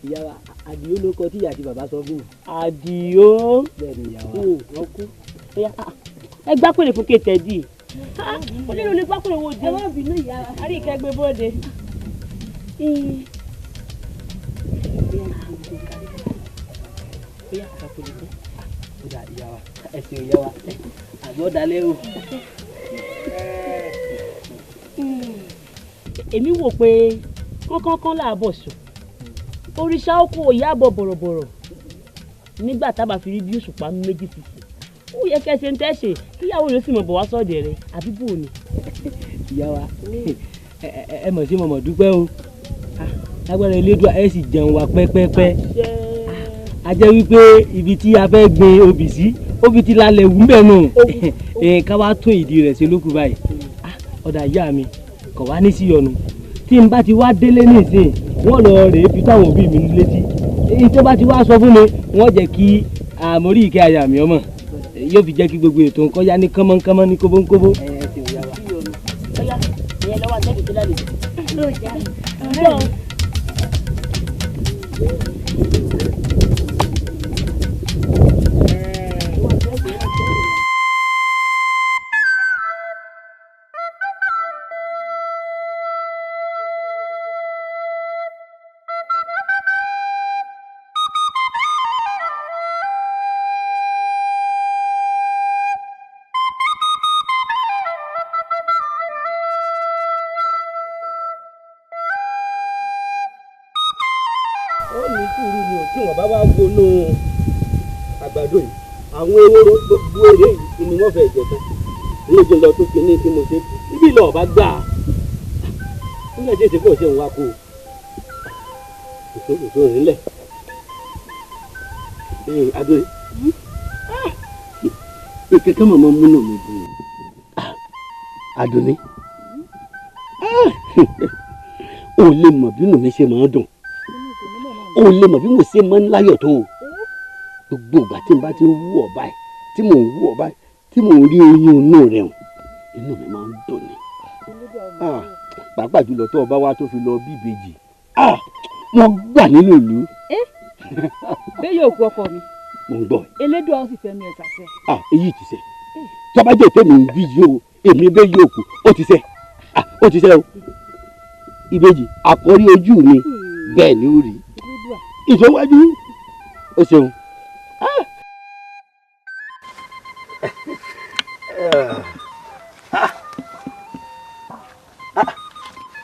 ìyá wa àdìó ló kọ tí ìyá àti bàbá sọ fún mi. àdìó bẹ́ẹ̀ ni ìyá wa. wọn kú ẹ gbá pèlè fún kéètẹ́dì onínú ní pápá owó jẹ. ẹ má bínú ìyá wa àríkẹ́ gbé bóde. ẹsìn ìyá wa àgbọ̀ dalẹ́ o. èmi wò pé kánkán làbọ̀ sùn òrìṣà oko ìyá àbọ̀ bọ̀rọ̀bọ̀rọ̀ nígbà tá a bá fi rí bí òṣùpá méjì fìfì ó yẹ kẹsẹ̀ ń tẹ̀sẹ̀ kíyàwó yóò sì mọ̀ bọ̀ wá sọ́ọ̀dẹ̀ rẹ̀ àbí bò ni. ìyá wa ẹ mọ̀ sí mọ̀mọ́ dúpẹ́ o lágbára elédùà ẹ sì jẹun wa pẹ́pẹ́pẹ́ a jẹ́ wípé ibi tí a fẹ́ gbin obì sí obì ti lálẹ́ wù mbẹ́ nù ká wá tún ìdí rẹ̀ ṣe lókù báyìí ọ̀dà ìyá mi kọ̀ wá ní sí ọ̀nù tí n bá ti wá délé nísìnyí wọ́n lọ rèé fi táwọn òbí mi létí èyí tó bá ti wá sọ fún mi wọ́n jẹ́ kí àmórí ìkẹ́ àyà mi ọmọ yóò fi jẹ́ kí gbogbo ètò nǹkan yá ní kánmọ́nkánmọ́ ní kóbónkóbó. ni o tí wọ́n bá wá wọnú àgbàdo yìí àwọn ewúro gbogbo èrè yìí ni wọ́n fẹ́ jẹ tán ní ojú lọ tó kíní tí mo ṣe ibi ìlọ ọba gbà á ó lè ṣe kó o ṣe òun wá kó o kò nílẹ̀ adó yìí kẹ̀kẹ́ mọ̀mọ́ múnú mi dùn Àdùnní o lè mọ̀ bí inú mi ṣe máa ń dùn o lè mọ̀ bí mo ṣe máa ń láyọ̀ tó o gbogbo ìgbà tí n bá ti ń wú ọ báyìí tí mò ń wú ọ báyìí tí mò ń rí oyún inú rẹ hàn inú mi máa ń dùn ni pàápàá jùlọ tó o bá wá tó fi lọ bí ìbejì wọ́n gbà nínú ìlú. bẹ́ẹ̀ yóò kú ọkọ mi. mo ń gbọ́. Elédùà ó sì fẹ́ mi ẹ̀ sàṣẹ. èyí ti ṣe tọ́bajẹ́ tèmi ń bí yìí o èmi bẹ́ẹ̀ yóò kú ó ti ṣe ó ti ṣe o ìbejì àkọ́rí ojú mi bẹ́ẹ̀ ni ó rí ìṣọwájú o ṣeun.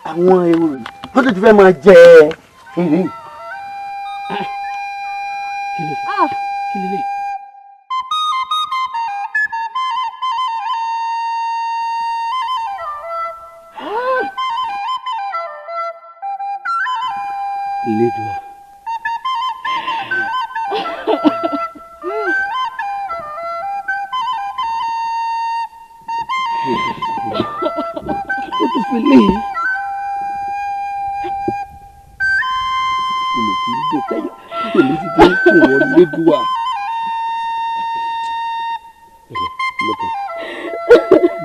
àwọn ewúro wọ́n tún ti fẹ́ máa jẹ èrè. kí lè lè. Lédùá. ó tún fi léyìí. èmi kì í dé táyà èmi ti dé fún wọn Lédùá.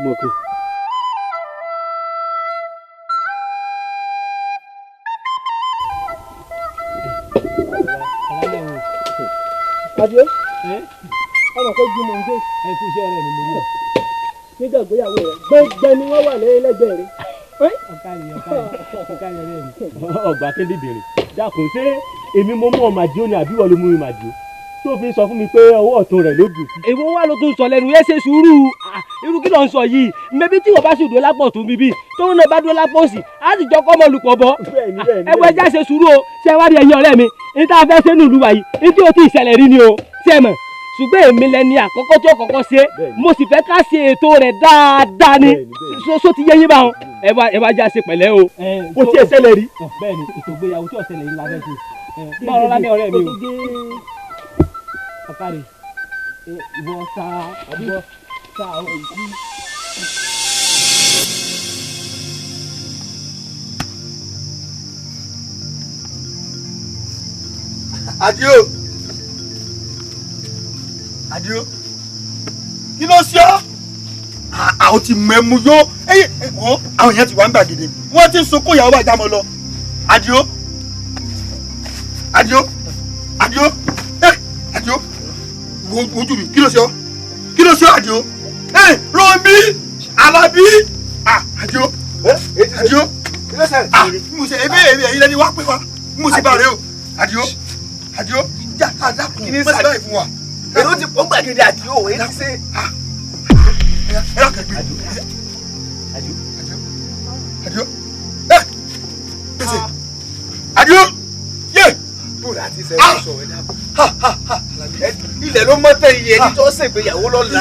mọ̀kàn. Adé, ọmọ kò ju mọ̀ ń gbé. ẹ kú iṣẹ́ rẹ̀ ni mo yọ. Nígbà ìgbéyàwó rẹ̀ gbẹ́gbẹ́ ni wọ́n wà lẹ́gbẹ̀ẹ́ rẹ̀. ọ̀kárí ọ̀rẹ́ mi. ọgbà kéde bèrè dákun ṣé èmi mo mú ọmọ àdìo ni àbí wọ́n ló mú mi màdìo tó fi sọ fún mi pé ọwọ́ ọ̀tún rẹ̀ ló dùn. èwo wà ló tún sọ lẹ́nu ẹ ṣe sùúrù irú kí ló ń sọ yìí mẹbi tí wọ́n bá sì dúró lápò tún bíbí tóun náà bá dúró lápò sí á sì jọ kọ́mọ olùpọ̀ bọ́. ẹ wọ ẹja ṣe sùúrù o ṣé wá rí ẹ̀yin ọ̀rẹ́ mi ní tá a fẹ́ ṣe nílùú wa yìí ní tí o ti ìṣẹ̀lẹ̀ rí ni o ṣé ẹ mọ̀ ṣùgbọ́n èmi lẹni àkọ́kọ́ tí ó kọ́kọ́ ṣe mo sì fẹ́ ká ṣe ètò rẹ̀ dáadáa ni so ti yé yín báwọn ẹ wá já ṣe pẹ̀lẹ́ o. o ti ẹ ṣẹlẹ̀ rí. bẹ́ẹ̀ni ètò ìgbéyàwó tí ò ṣẹlẹ̀ yìí la fẹ́ ṣe báwo lọ́la ní ọ̀rẹ́ mi o. ọ̀kàrẹ̀ ìwọ sa ọ̀rọ̀ ìdí. Àdìó Àdìó kí ló ṣe ọ́ àwọn ti mẹ́mu yó wọ́n àwọn èèyàn ti wá ń gbàgede wọ́n ti ń sunkún ìyàwó bá jámọ́ lọ Àdìó Àdìó Àdìó Àdìó wojú mi kí ló ṣe ọ́ kí ló ṣe ọ́ Àdìó Rọ̀mí Alábí Àdìó Àdìó mo ṣe ebe ẹ̀yin lẹ́ni wá pé wá mo ṣe bá rẹ o Àdìó Àdìó já àdàkùn kí ni sábà fún wa. èrò ti pọ́n gbàgede Àdìó òwe ti ṣe. ẹ yà kẹgbẹ Àdìó Àdìó gbèsè Àdìó yé. bó láti ṣe é sọ ẹ dábò. ilẹ̀ ló mọ́ tẹ́ iye ẹni tó ṣègbéyàwó lọ́la.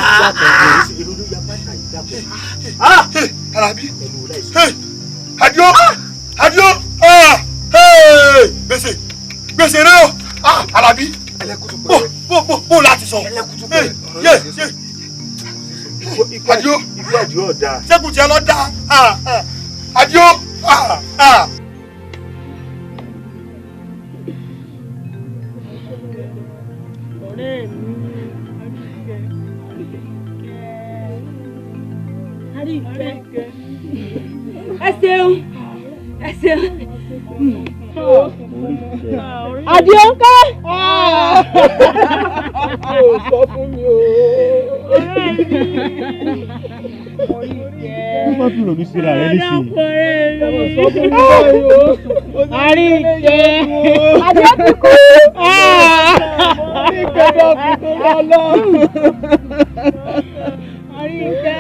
Alábí Àdìó Àdìó gbèsè gbèsè rẹ o Alábí bó láti sọ yé Àdìó sẹ́kù tí ẹ lọ dá Àdìó. ọ̀rẹ́ mi Àríkẹ́ ẹ ṣeun ẹ ṣeun. Àdìó ńkọ́. Ó sọ fún mi o. ó má fi rònú síra rẹ nísìnyí. Àríkẹ́ Àdìó ti kú. Àríkẹ́ dọ̀kì tó bá lọ. Àríkẹ́.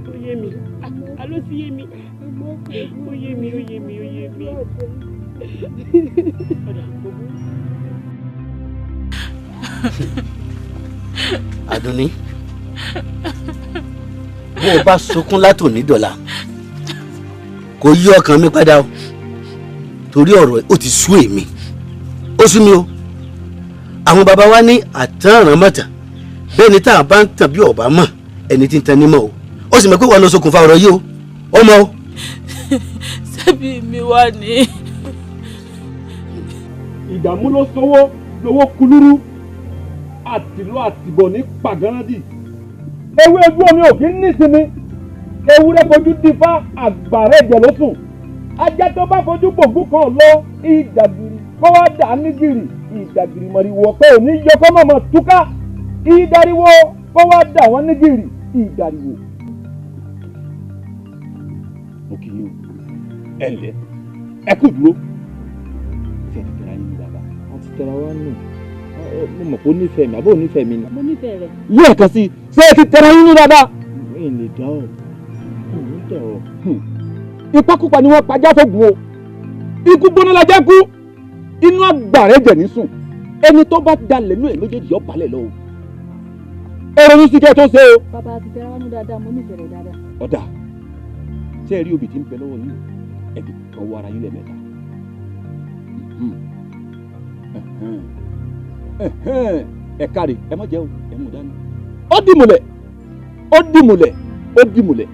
Ó yé mi. Àló ti yé mi. Ó yé mi. Ọ̀dà gbogbo. Àdùnní, bó o bá sunkún látòní dọ̀la kò yí ọkàn mi padà o torí ọ̀rọ̀ ó ti sú èmi ó sú mi o. Àwọn baba wa ní àtàràn mọ̀tà bẹ́ẹ̀ ni tá a bá ń tàn bí ọ̀bá mọ̀ ẹni tí ń tan ní mọ̀ o. Ó sì mọ̀ pé wà ló ṣokùnfà ọ̀rọ̀ yìí o ọmọ o. Ṣebí mi wà ní. Ìdààmú ló sọwọ́ lówó kulúrú àtìlú àtìbọ̀ ní pàgánádì. Ewé ojú omi ò kí ń nísinmi. Ewúrẹ́ fojú dífá àgbàrá ẹ̀jẹ̀ ló sùn. Ajá tó bá fojú gbòǹgbò kan lọ ìdàgìrì kó wá dà á ní gìrì. Ìdàgìrì mọ̀rìwò ọ̀pẹ òní yọ kó mọ̀mọ́ túká. Ìdàríwó kó wá dà wọ́n ní gìrì. Ìdàríwó. Mo kì í o. Ẹ ǹlẹ́ ẹ kú dúró. Ṣé ẹ ti tẹ̀ra yín ní bàbá? A ti tẹ̀ra wá nù. Mo mọ̀ pé ó nífẹ̀ẹ́ mi àbó ò nífẹ̀ẹ́ mi ni. Mo nífẹ̀ẹ́ rẹ̀. Lẹ́ẹ̀kan sí i ṣé ẹ ti tẹ̀ra yín ní dáadáa. Mi ò lè dá ọ̀ mi ò dẹ̀ ọ̀. Ìpakúpa ni wọ́n pajá fógun o. Ikú gbóná la jẹ́ kú. Inú àgbàrá ẹ̀jẹ̀ ní sùn. Ẹni tó bá dalẹ̀ nú ẹ̀ méjèèjì yọ balẹ̀ lọ o. Ẹ ronú sí kẹ́ tó ṣe o. Bàbá àti tẹ̀ra wá nù dáadáa, mo nífẹ̀ẹ́ rẹ̀ dáadáa. Ọ̀dà ṣé ẹ rí obì tí ń bẹ lọ́wọ́ yín ẹ̀bì kan wọ ara yín lẹ́ẹ̀mẹ́ta. Ẹ káre ẹ má jẹ́ o ẹ mú dání. Ó dìmùlẹ̀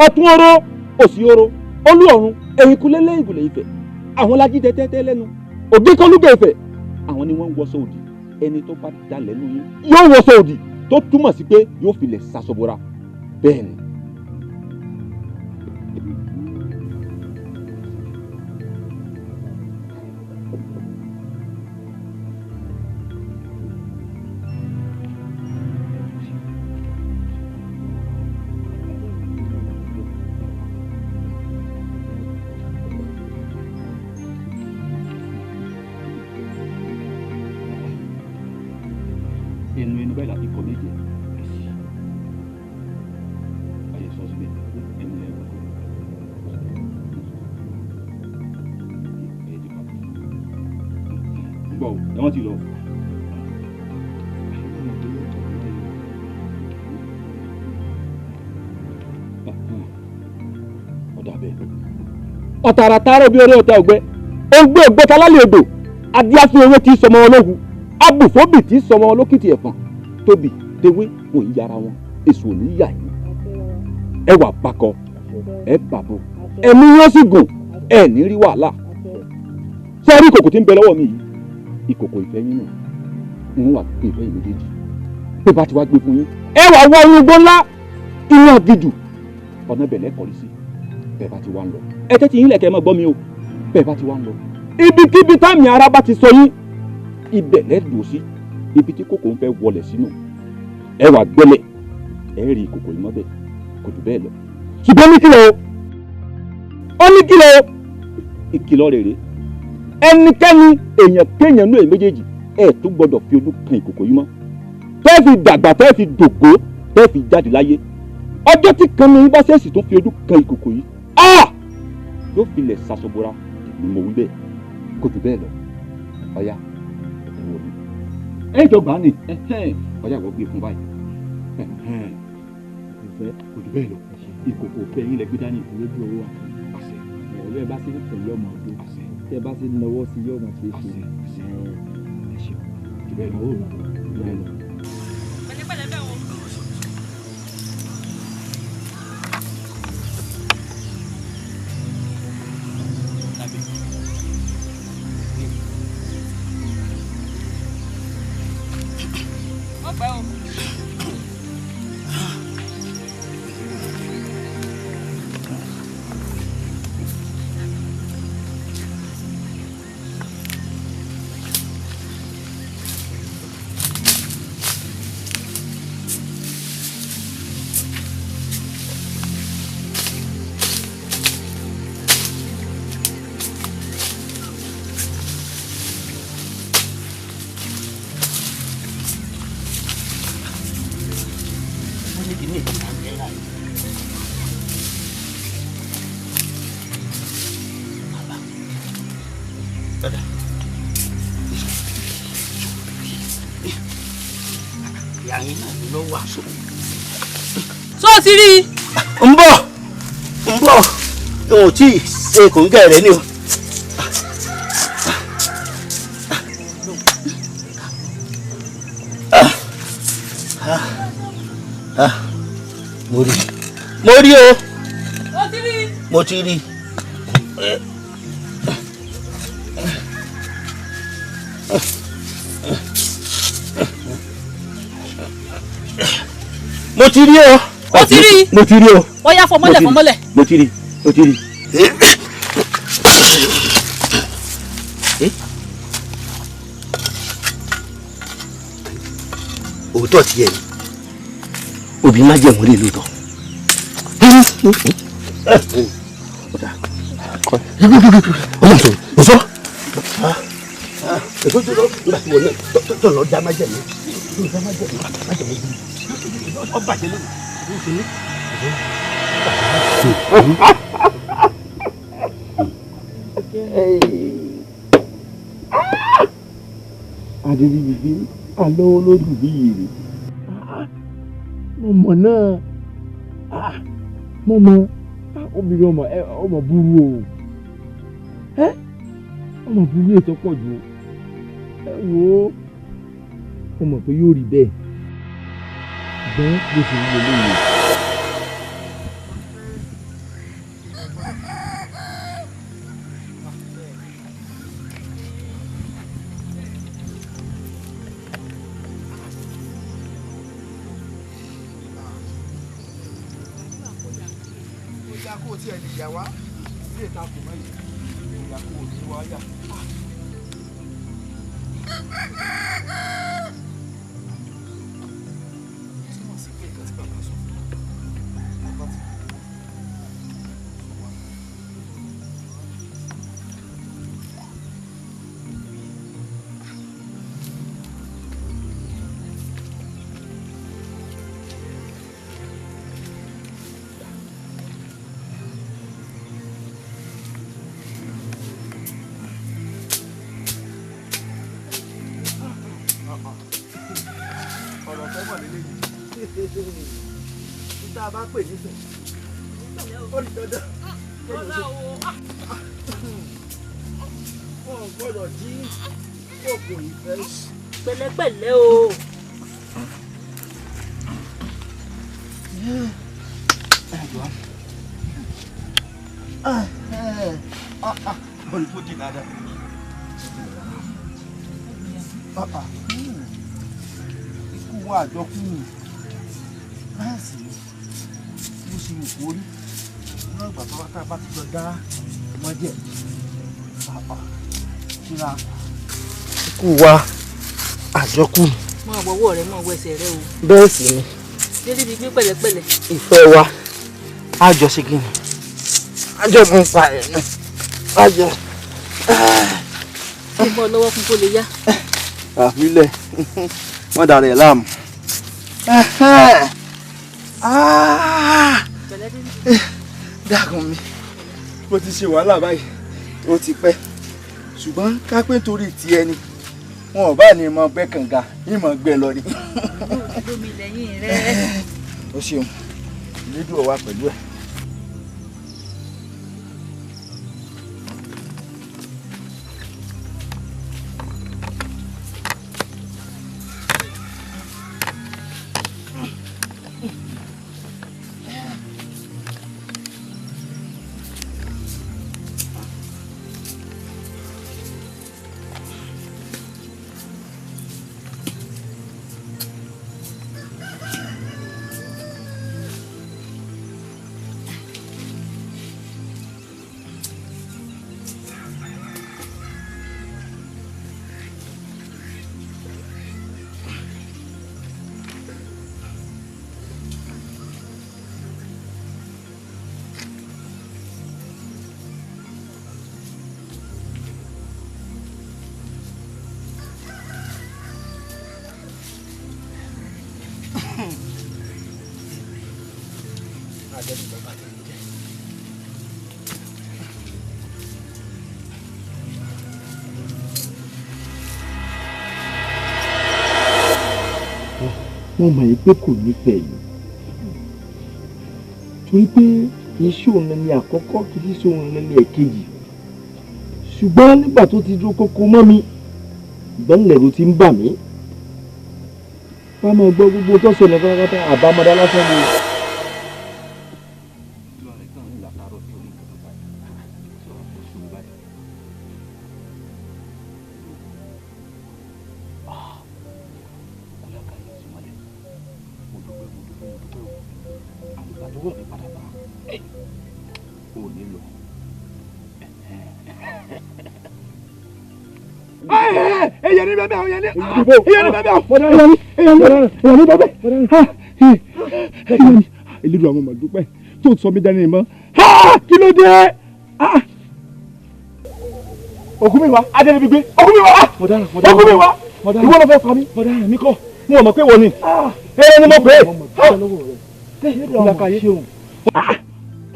ọ̀tún oró òsì oró olú ọ̀run ẹ̀yìnkùlé lẹ́yìn ìbùlẹ̀ Ifẹ̀ àwọn lají tẹ́tẹ́ lẹ́nu ògé kọlùkẹ́ Ifẹ̀ àwọn ni wọ́n ń wọṣọ òdì ẹni tó bá dalẹ̀ nù yín yóò wọṣọ òdì tó túmọ̀ sí pé yóò filẹ̀ ṣaṣọbora bẹ́ẹ̀ ni. Ẹnu báyìí láti kọ méje èsì ayé sọ sílẹ̀ ẹnu ẹ̀rọ ẹ̀yẹ ti pàtó gbọ́ ẹ̀wọ̀n ti lọ. Ọ̀dà bẹ́ẹ̀ ọ̀tàràtàrà bí orí ọ̀tá ọ̀gbẹ́ ogbé ògbẹ́ta lálẹ́ odò adíáfin owó tí sọmọ ológun abùfóbì tí sọmọ olókìtì ẹ̀fọn tóbi tewé kò ń yára wọn èso ní yà yín ẹ wà pakọ ẹ bàbò ẹ̀mí yóò sì gùn ẹ ní rí wàhálà ṣé ẹ rí ìkòkò tí ń bẹ lọ́wọ́ mi yìí ìkòkò ìfẹ́ yín náà ń wà pé ìfẹ́ yìí méjèèjì pé bá ti wá gbé fún yín ẹ wà wọ inú igbó ńlá inú àgìjù ọ̀nà bẹ̀lẹ́ kọrí sí bẹ́ẹ̀ bá ti wá ń lọ ẹ tẹ́tí yín lẹ̀kẹ́ mọ́ gbọ́ mi o bẹ́ẹ̀ bá ti wá ń lọ ibikíbi táàmì ara bá ti sọ yín ibẹ̀ lẹ́dùn sí ibi tí kòkò ń fẹ́ wọlé sínú ẹ wà gbẹ́lẹ̀ ẹ rí kòkò yìí mọ́bẹ̀ kò jù bẹ́ẹ̀ lọ. ṣùgbọ́n ní kìlọ̀ ó ní kìlọ̀ ìkìlọ̀ rere ẹnikẹ́ni èèyàn kéèyàn nú èyí méjèèjì ẹ tó gbọ́dọ̀ fi ojú kan ìkòkò yìí mọ́ tẹ́ fi dàgbà tẹ́ fi dògbó tẹ́ fi jáde láyé ọjọ́ tí kan ní bá ṣèèṣì tó fi ojú kan ìkòkò yìí yóò filẹ̀ ṣaṣọbora ni mo wí bẹ́ẹ̀ kò jù bẹ́ẹ̀ lọ ọ̀ya ẹ jọ gbà ní ọjà ìwọ gbé fún báyìí ìfẹ́ kò jù bẹ́ẹ̀ lọ ìkòkò fẹ́ yín lẹ gbé dání ìlójú owó àṣẹ ọ̀rẹ́ bá sí pẹ̀lú ọmọ ọdún àṣẹ tẹ́ bá sí náwó sí yóò mọ̀ sí ṣe àṣẹ ẹ̀ṣẹ̀ jù bẹ́ẹ̀ lọ ó jù bẹ́ẹ̀ lọ. pẹ̀lẹ́pẹ̀lẹ́ bẹ́ẹ̀ wọ. níbi ní ìtura ń bẹ́ẹ̀ láyé. Bàbá. Ìyá yín náà ló wà sọ. Sọ ti rí. Ń bọ̀ ò tí ì ṣe kòńgẹ́ rẹ ni o. Mo rí o. Mo ti rí. Mo ti rí o. Ó ti rí. Mo ti rí o. Ó yá fọmọ́lẹ̀ fọmọ́lẹ̀. Mo ti rí. Mo ti rí. Òótọ́ ti yẹ ni òbí má jẹ̀mú lè lóòótọ́. Ọmọ sọ òsọ. Èso tó lọ nígbà tí wọ́n náà tó lọ dá má jẹ̀mú. Ọ bàjẹ́ lónìí. Adébí bíbí alọ́ olódù bí yìí mo mọ̀ náà mo mọ̀ obìnrin ọmọ burú o ọmọ burú ètò pọ̀ jù ẹ wo mo mọ̀ pé yóò rí bẹ́ẹ̀ ṣùgbọ́n bó ṣe ń lò lóye. kó o tiẹ̀ lè yà wá ilé ìtakùn mẹ́yìn ìyà kó o ní wá yà. túmọ̀ sí pé nǹkan tí bàbá sọ fún mi bàbá ti tá a bá pè nífẹ̀ẹ́ ó ní dandan wọn gbọ́dọ̀ jí kòkò ìfẹ́ pẹ̀lẹ́pẹ̀lẹ́ o. bọ́ọ̀lù tó di dáadáa. Ikú wa àjọkú báyà sí bó ṣe wù kó rí wọn àgbà tó wá tá a bá ti jọ dá ọmọdé kíra. Ikú wa àjọkú. Mọ àwọwọ rẹ mọ wẹsẹ rẹ o. Bẹ́ẹ̀ sì ni. Dédé bíi pé pẹ̀lẹ́pẹ̀lẹ́. Ìfẹ́ wa àjọ ṣe kí ni àjọ mú pa ẹ̀ náà àjọ. Ó bọ́ lọ́wọ́ fún kó lè yá. Àfilẹ̀ wọ́n dàrẹ̀ láàmú. Dákun mi mo ti ṣe wàhálà báyìí ó ti pẹ́ ṣùgbọ́n ká pé torí ti ẹni wọn ò bá ní mọ gbẹ́ kànga ìmọ̀ gbẹ́ lọ ni. Lómi lẹ́yìn rẹ. O ṣeun ìlédùn ọ̀wá pẹ̀lú ẹ̀. wọ́n mọ̀ pé kò nífẹ̀ẹ́ yìí torí pé kì í ṣe òun ní àkọ́kọ́ kì í ṣe òun ní ẹ̀kejì ṣùgbọ́n nígbà tó ti dúró kókó mọ́ mi ìgbẹ́nlẹ̀rù ti ń bà mí wọ́n máa gbọ́ gbogbo tó ṣẹlẹ̀ pátápátá àbámọ́dá lásán ni. elédùn àwọn ọmọdúpẹ́ tó sọ mí dání mọ́ kí ló dé. òkú mi wá adẹ́rẹ́ gbígbé òkú mi wá òkú mi wá ìwọ ló fẹ́ pa mí mi kọ́ mo mọ̀ pé wọ́n ni ẹ̀rẹ́ ni mo pè é.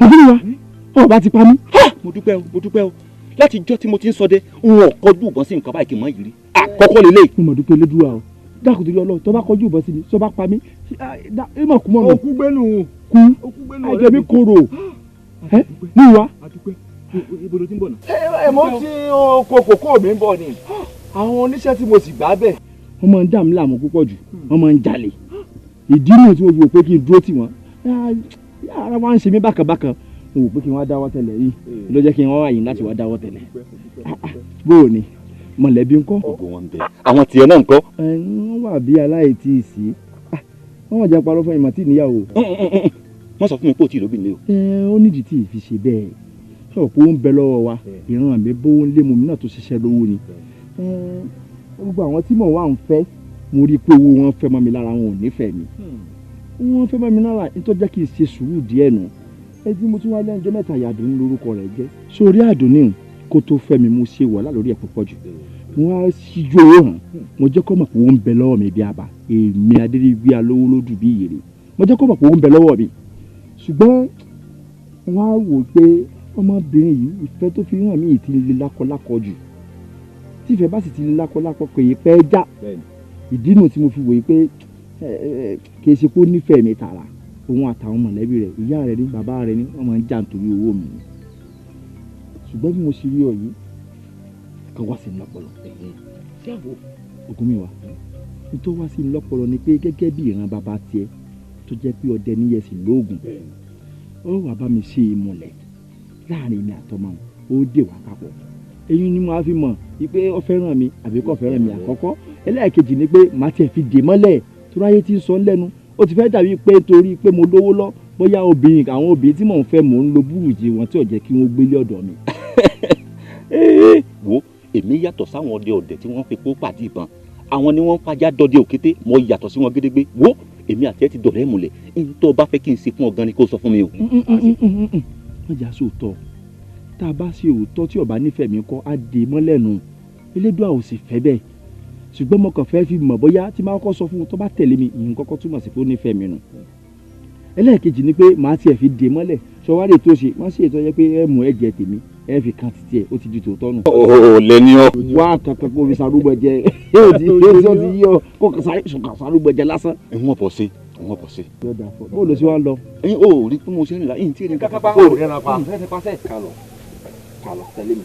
òkú mi wá ọba ti pa mí. mo dúpẹ́ o láti jọ́ tí mo ti ń ṣọdẹ n ò kọjú ìbọn sí nǹkan báyìí kì í mọ yìí rí àkọ́kọ́ lélẹ̀. mo mọ̀ dúpẹ́ lẹ́dùá o dákun torí Ọlọ́run tó bá kọjú ìbọn sí mi tó bá pa mí ẹ mọ̀ kú mọ́ mi. òkú gbẹ́nu ẹ̀jẹ̀ mi kúrò ní ìwà. ibodo tí ń bọ̀ náà. mo ti oko kòkó mi ń bọ̀ ni àwọn oníṣẹ́ tí mo sì gbà bẹ̀. wọ́n máa ń dà mí láàmú púpọ̀ jù wọ́n máa ń jalè ìdí nìyẹn tí mo fi wò pé kí n dúró tì wọ́n ara wa ń ṣe mí bákanbákan mo wò pé kí n wá dáwọ́ tẹ́lẹ̀ yìí ló jẹ́ kí n wá wà yìí láti wá dáwọ́ tẹ́lẹ̀ bóò ni mọ̀lẹ́bí ńkọ́. ògo wọn bẹ àwọn tiẹ̀ náà ńkọ́. wọ́n wà bí aláìtí sí wọ́n wà jẹ́ parọ́ fún ìmọ̀ tí níyàwó. wọ́n sọ fún mi pé ó ti lóbi nílé o. ó nídìí tí ì fi ṣe bẹ́ẹ̀ sọ̀rọ̀ pé ó ń bẹ lọ́wọ́ wa ìran mi bó ń lé mu mi náà tó ṣiṣẹ́ lówó ni. gbogbo àwọn tí mò ń wà ń fẹ́ mo rí i pé owó wọn fẹ́ mọ́ mi lára wọn ò nífẹ̀ẹ́ mi. wọ́n fẹ́ mọ́ mi lára nítorí jẹ́ kí n ṣe sùúrù díẹ̀ nù. ẹbí mo tún wá lẹ́nu ọjọ́ mẹ́ta Àdùnní lórúkọ rẹ̀ jẹ́. sórí Àdùnní kó tó fẹ́ mi mo ṣe wàhálà lórí ẹ̀ púpọ̀ jù. mo wá síjú owó hàn mo jẹ́ kó mọ̀ pé ó ń bẹ lọ́wọ́ mi bí àbá èmi Adéríbigbé alówó lódù bí ìyèrè mo jẹ́ kó mọ̀ pé ó ń bẹ lọ́wọ́ mi. ṣùgbọ́n wọ́n á wò pé ọmọbìnrin yìí ìfẹ́ tó fi hàn mí ti le lákọlákọ jù tí ìfẹ́ bá sì ti le lákọlákọ kò yẹ pẹ́ já ìdí nù tí mo fi wòye pé kì í ṣe pé ó nífẹ̀ẹ́ mi tààrà òun àtàwọn mọ̀lẹ́bí rẹ̀ ìyá rẹ̀ ní bàbá rẹ̀ ní wọ́n máa ń jà nítorí owó mi ṣùgbọ́n bí mo ṣe rí ọ yìí kan wá sí mi lọ́pọlọ ògùn mi wá nítorí wá sí mi lọ́pọlọ ni pé gẹ́gẹ́ bí ìran bàbá tiẹ̀ tó jẹ́ pé ọdẹ níyẹsì lóògùn ó wà bá mi ṣe ìmùlẹ̀ láàrin mi àtọmọ ó dè wá papọ̀ èyí ni mo á fi mọ̀ wípé ó fẹ́ràn mi àbí kò fẹ́ràn mi àkọ́kọ́ ẹlẹ́ẹ̀kejì ni pé màá tiẹ̀ fi dè mọ́lẹ̀ tó ráyé tí ń sọ lẹ́nu ó ti fẹ́ dàbí pé torí pé mo lówó lọ bóyá àwọn obìnrin tí mò ń fẹ́ mò ń lo búrùjì wọn tí ò jẹ́ kí wọ́n gbélé ọ̀dọ̀ mi. wo èmi yàtọ̀ sáwọn ọdẹ tí wọ́n fi pó pàdé ìbọn àwọn ni wọ́n ń fajá dọdẹ òkété mo yàtọ̀ sí wọn gédégbé wo èmi àti ẹ ti dọ̀rẹ́ ìmùlẹ̀ ntọ́ bá fẹ́ kí n ṣe fún ọ gan ni kó sọ fún mi o. wọ́n jà sóòótọ́ tá a bá ṣe òótọ́ tí ọba nífẹ̀ẹ́ mi kọ́ á dé mọ́lẹ́nu Elédùà ò sì fẹ́ bẹ́ẹ̀ ṣùgbọ́n mo kàn fẹ́ fi mọ̀ bóyá tí máa kọ́ sọ fún un tó bá tẹ̀lé mi ìyẹn kọ́kọ́ túmọ̀ sí pé ó nífẹ̀ẹ́ mi nù. ẹlẹ́ẹ̀kejì ni pé màá tiẹ̀ fi dè mọ́lẹ̀ sọwárì tó ṣe wọ́n sì ètò yẹ pé ẹ mú ẹ̀jẹ̀ tèmi ẹ fi kan ti tiẹ̀ ó ti di tòótọ́ nù. o lẹni ọ. wá kankan kó fi sarúgbọ jẹ yóò ti yí ọ kó sarúgbọ jẹ lásán. wọ́n bọ̀ sí wọ́n bọ̀ sí. bó lọ sí wa lọ. o rí pé mo ṣe ń la yìí tí èrè kápá o rẹ̀ nàpa kálọ̀ tẹ̀lé mi.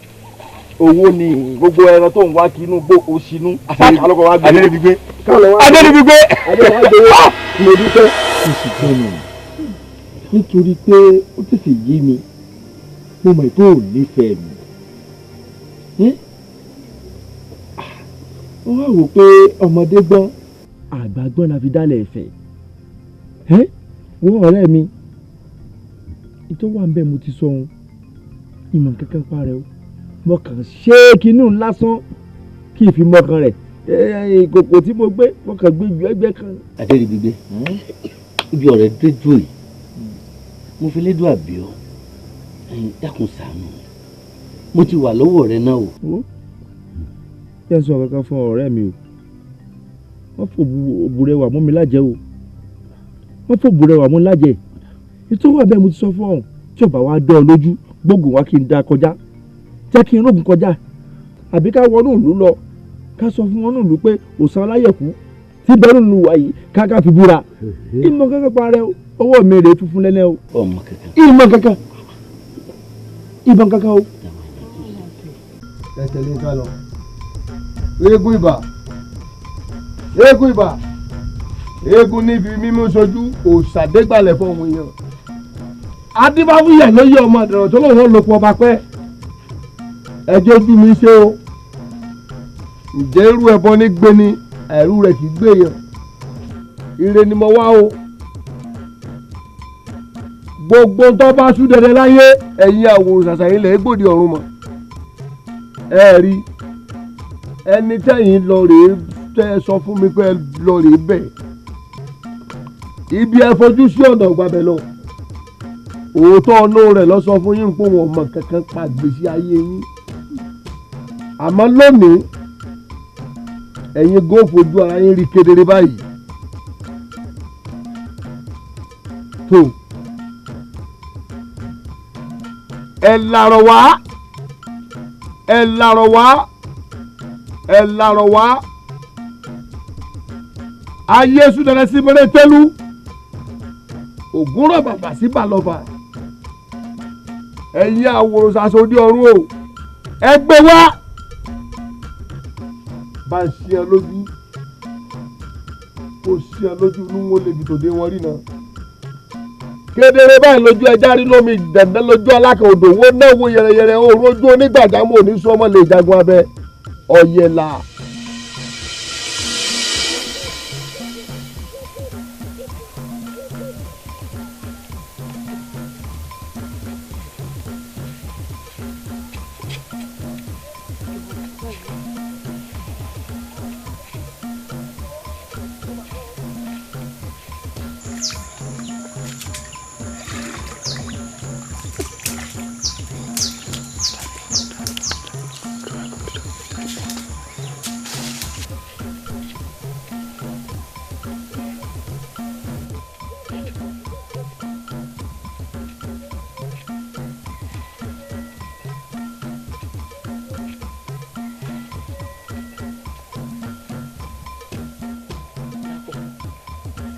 owó ni gbogbo ẹran tó ń wá kí inú gbó òṣìnú kálọ̀kọ̀ wá gbé. Adéríbigbé Adéríbigbé mo dúpẹ́. oṣù tẹ́lẹ̀ nítorí pé ó tètè yé mi mo mọ̀ pé ò nífẹ̀ẹ́ mi. wọ́n wá wò pé ọmọdé gbọ́n àgbà gbọ́n la fi dálẹ̀ ẹ̀fẹ̀. wọ́n ọ̀rẹ́ mi ìtọ́ wà ń bẹ̀ mo ti sọ ohun ìmọ̀ kankan pa rẹ o mo kàn ṣé kinú lásán kí n fi mọ́kàn rẹ̀ ìkòkò tí mo gbé mo kàn gbé ju ẹgbẹ́ kan. Adéríbigbé ibi ọ̀rẹ́ déjú yìí mo fi lédùn àbí ọ dákun ṣàánú mo ti wà lọ́wọ́ rẹ náà o. yẹn sọ kankan fún ọ̀rẹ́ mi o wọ́n fò òbúrẹ́ wà mọ́ mi lájẹ́ o wọ́n fò òbúrẹ́ wà mọ́ lájẹ́ ètò wà bẹ́ẹ̀ mo ti sọ fún ọ̀hún tí ọba wa dán ọ lójú gbógun wa kí n da kọjá jẹ́ kí n rógun kọjá àbí ká wọnú ìlú lọ ká sọ fún wọnú ìlú pé òsàn aláyẹ̀kú tí bẹ́ẹ̀ nínú wa yìí káká fi búra ìmọ̀ kankan parẹ́ owó mi rèé funfun lẹ́lẹ́ o ìmọ̀ kankan ìbọn kankan o. ẹ tẹ̀lé ká lọ eégún ibà eégún ibà eégún níbi mímú sojú òṣàdégbàlẹ̀ fọ̀hún èèyàn adébáwúyẹ̀ ló yẹ ọmọ ìdọ̀rọ̀ tó lóun ló pọ̀ ọba pẹ́ ẹjọ́ ojú mi ṣe o ǹjẹ́ irú ẹbọ ní gbé ni ẹ̀rú rẹ̀ kì í gbé yàn ire ni mo wá o gbogbo tó bá sú dẹdẹ láyé ẹ̀yin àwòrán ṣàṣà ilẹ̀ égbòdì ọ̀run mọ̀ ẹ rí ẹni tẹ́yìn lọ rèé tẹ́ sọ fún mi pé lọ rèé bẹ̀ ibi ẹ fojú sí ọ̀nà ìgbàbẹ̀ lọ òótọ́ ọ̀nà rẹ̀ lọ sọ fún yín pé wọn mọ̀ kankan pa gbèsè ayé yín àmọ́ lónìí ẹ̀yin gò fojú ara yín rí kedere báyìí tó ẹ làrọ̀ wá ẹ làrọ̀ wá ẹ làrọ̀ wá ayé sùdẹ̀rẹ̀ sí mẹ́rẹ̀ tẹ́lú ògúnrọ̀ bàbà sí balọ̀fà ẹ̀yin àwòrán sàṣọdí ọ̀run o ẹ gbé wá bá ń ṣe ẹ lójú kó ṣe ẹ lójú inú wọn lè fi tòde wọn rí náà kedere báyìí lójú ẹja rí lómi dandan lójú alákàn odò wọn náà wo yẹrẹyẹrẹ òrójú onígbàjámọ̀ òní sọmọ lè jagun abẹ ọ̀yẹ̀là.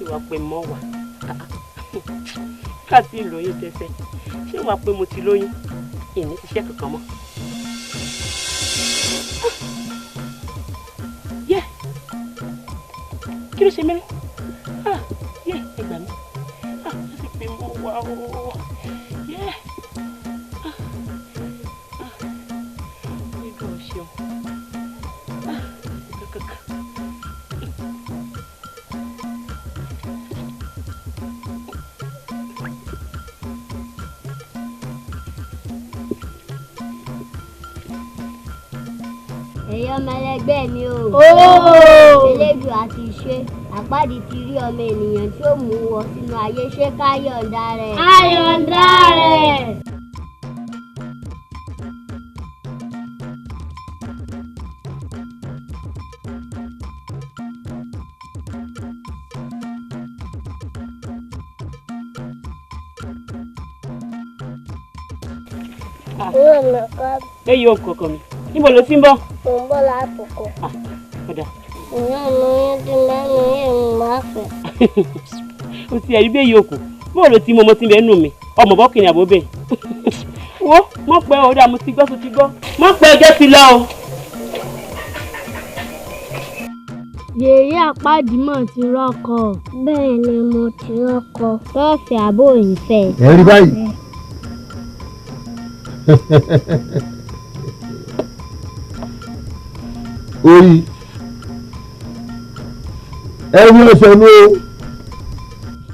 wàá pé mọ́ wà káàtì ìlóyún tẹ́sẹ̀ ṣé wàá pé mo ti lóyún ìní ṣiṣẹ́ kankan mọ́. yẹ kí ló ṣe mẹ́rin yẹ ẹgbà mi ó sì pé mọ́ wà ó yẹ nígbà ó ṣeun kankan. ẹ̀yin ọmọ ẹlẹgbẹ́ mi o. elédùn àti ṣe àpáàdì ti rí ọmọ ènìyàn tí ó mú wọ sínú ayé ṣé ká yọ̀ǹda rẹ̀. a yọ̀ǹda rẹ̀. Eyi o kọkọ mi. Níbo ló ti ń bọ̀? Mo ń bọ̀ látòkò. Kódà. Ìyá mi yín ti mẹ́nu yín mi máa fẹ́. O ti ẹ̀rí bẹ́ẹ̀ yòókù. Bó ló ti mọ ọmọ tí ń bẹ nù mí? Ọmọ bọ́kìnrin àbó bẹ́ẹ̀. Wo mọ̀ pé ọ̀dà mo ti gbọ́ tó ti gbọ́. Mọ̀ pé ẹjẹ́ ti lọ o. Yèyé àpáàdì mọ̀ ti rọ́kọ. Bẹ́ẹ̀ ni mo ti rọ́kọ. Tọ́ọ̀fì àbò ìfẹ́. Ẹ rí báyìí. Orí ẹni ọ̀sẹ̀ ni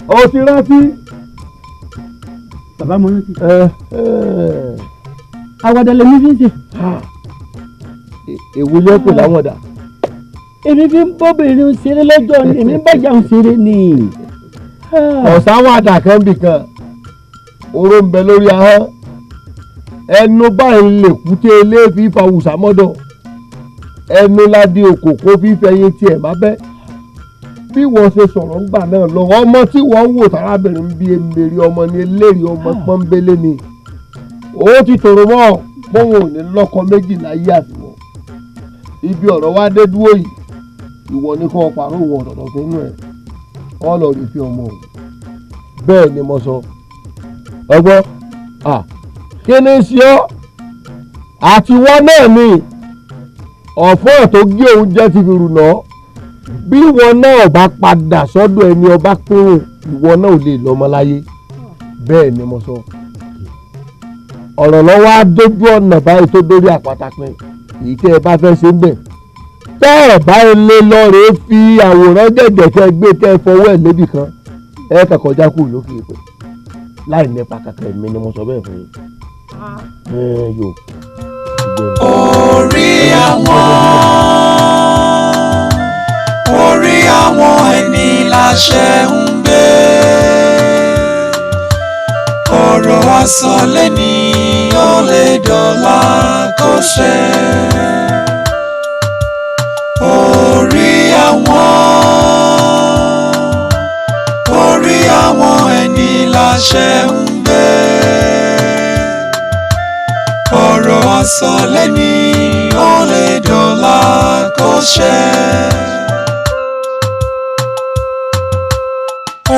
o ti rántí. Bàbá mo rántí. Àwàdà lèmi fi ń ṣe. Èwo ló pè láwọn ọ̀dà. Èmi fi ń bọ́bìnrin ṣeré lọ́jọ́ ni èmi bá jà ń ṣeré ni. Ọ̀sán wàdà kan bì kan oró ń bẹ lórí ahọ́n ẹnu báyìí lè kúté ilé fífa wùsà mọ́dọ̀ ẹnu ládé òkòkò fífẹ̀yìn tiẹ̀ má bẹ́ bí wọ́n ṣe sọ̀rọ̀ ńgbà náà lọ ọmọ tí wọ́n ń wò tárábìnrin bí emèrè ọmọ ni eléèrè ọmọ pọ́nbélé ni ó ti tòrò mọ́ bóun ò ní lọ́kọ méjì láyé àtiwọ́ ibi ọ̀rọ̀ wá dé dúró yìí ìwọ ní kó pàrọ̀ òun ọ̀dọ̀dọ̀ tó nù ẹ̀ ọ́ lọ rí fi ọmọ òun bẹ́ẹ̀ ni mo sọ ọgbọ́n kí ni ṣe ọ́ àtiwọ́ náà ni ọ̀fọ́ tó gé oúnjẹ ti fi rùnà bí ìwọ náà bá padà sọ́dọ̀ ẹni ọba kúrò ìwọ náà ò lè lọ́mọ láyé bẹ́ẹ̀ ni mo sọ ọ̀rọ̀ lọ́wọ́ á dójú ọ̀nà báyìí tó dórí àpáta pin èyí tẹ́ ẹ bá fẹ́ ṣe ń bẹ̀ tẹ́ ẹ bá lè lọ rèé fi àwòrán gẹ̀gẹ̀ kẹ́ gbé kẹ́ fọwọ́ ẹ̀ lébì kan ẹ kàkọjá kù lókè pẹ̀ láì nípa kàkà ẹ̀mí ni mo sọ bẹ́ẹ̀ fún yín yóò. orí àwọn ẹni láṣẹ ń gbé ọ̀rọ̀ asán lẹ́ni ó lè dọ̀la kó ṣẹ orí àwọn ẹni láṣẹ ń gbé ọ̀rọ̀ asán lẹ́ni ó lè dọ̀la kó ṣẹ.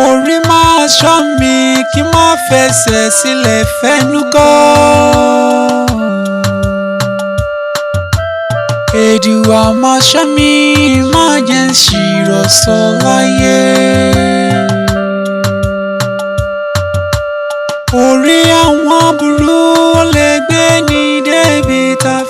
orí máa ṣọ́ mi kí n má fẹsẹ̀ sílẹ̀ fẹ́nu kọ́. Èdùà máa ṣọ́ mi má jẹ́ n ṣìrọ̀ sọ láyé. orí àwọn burú lè gbé ní débi tá a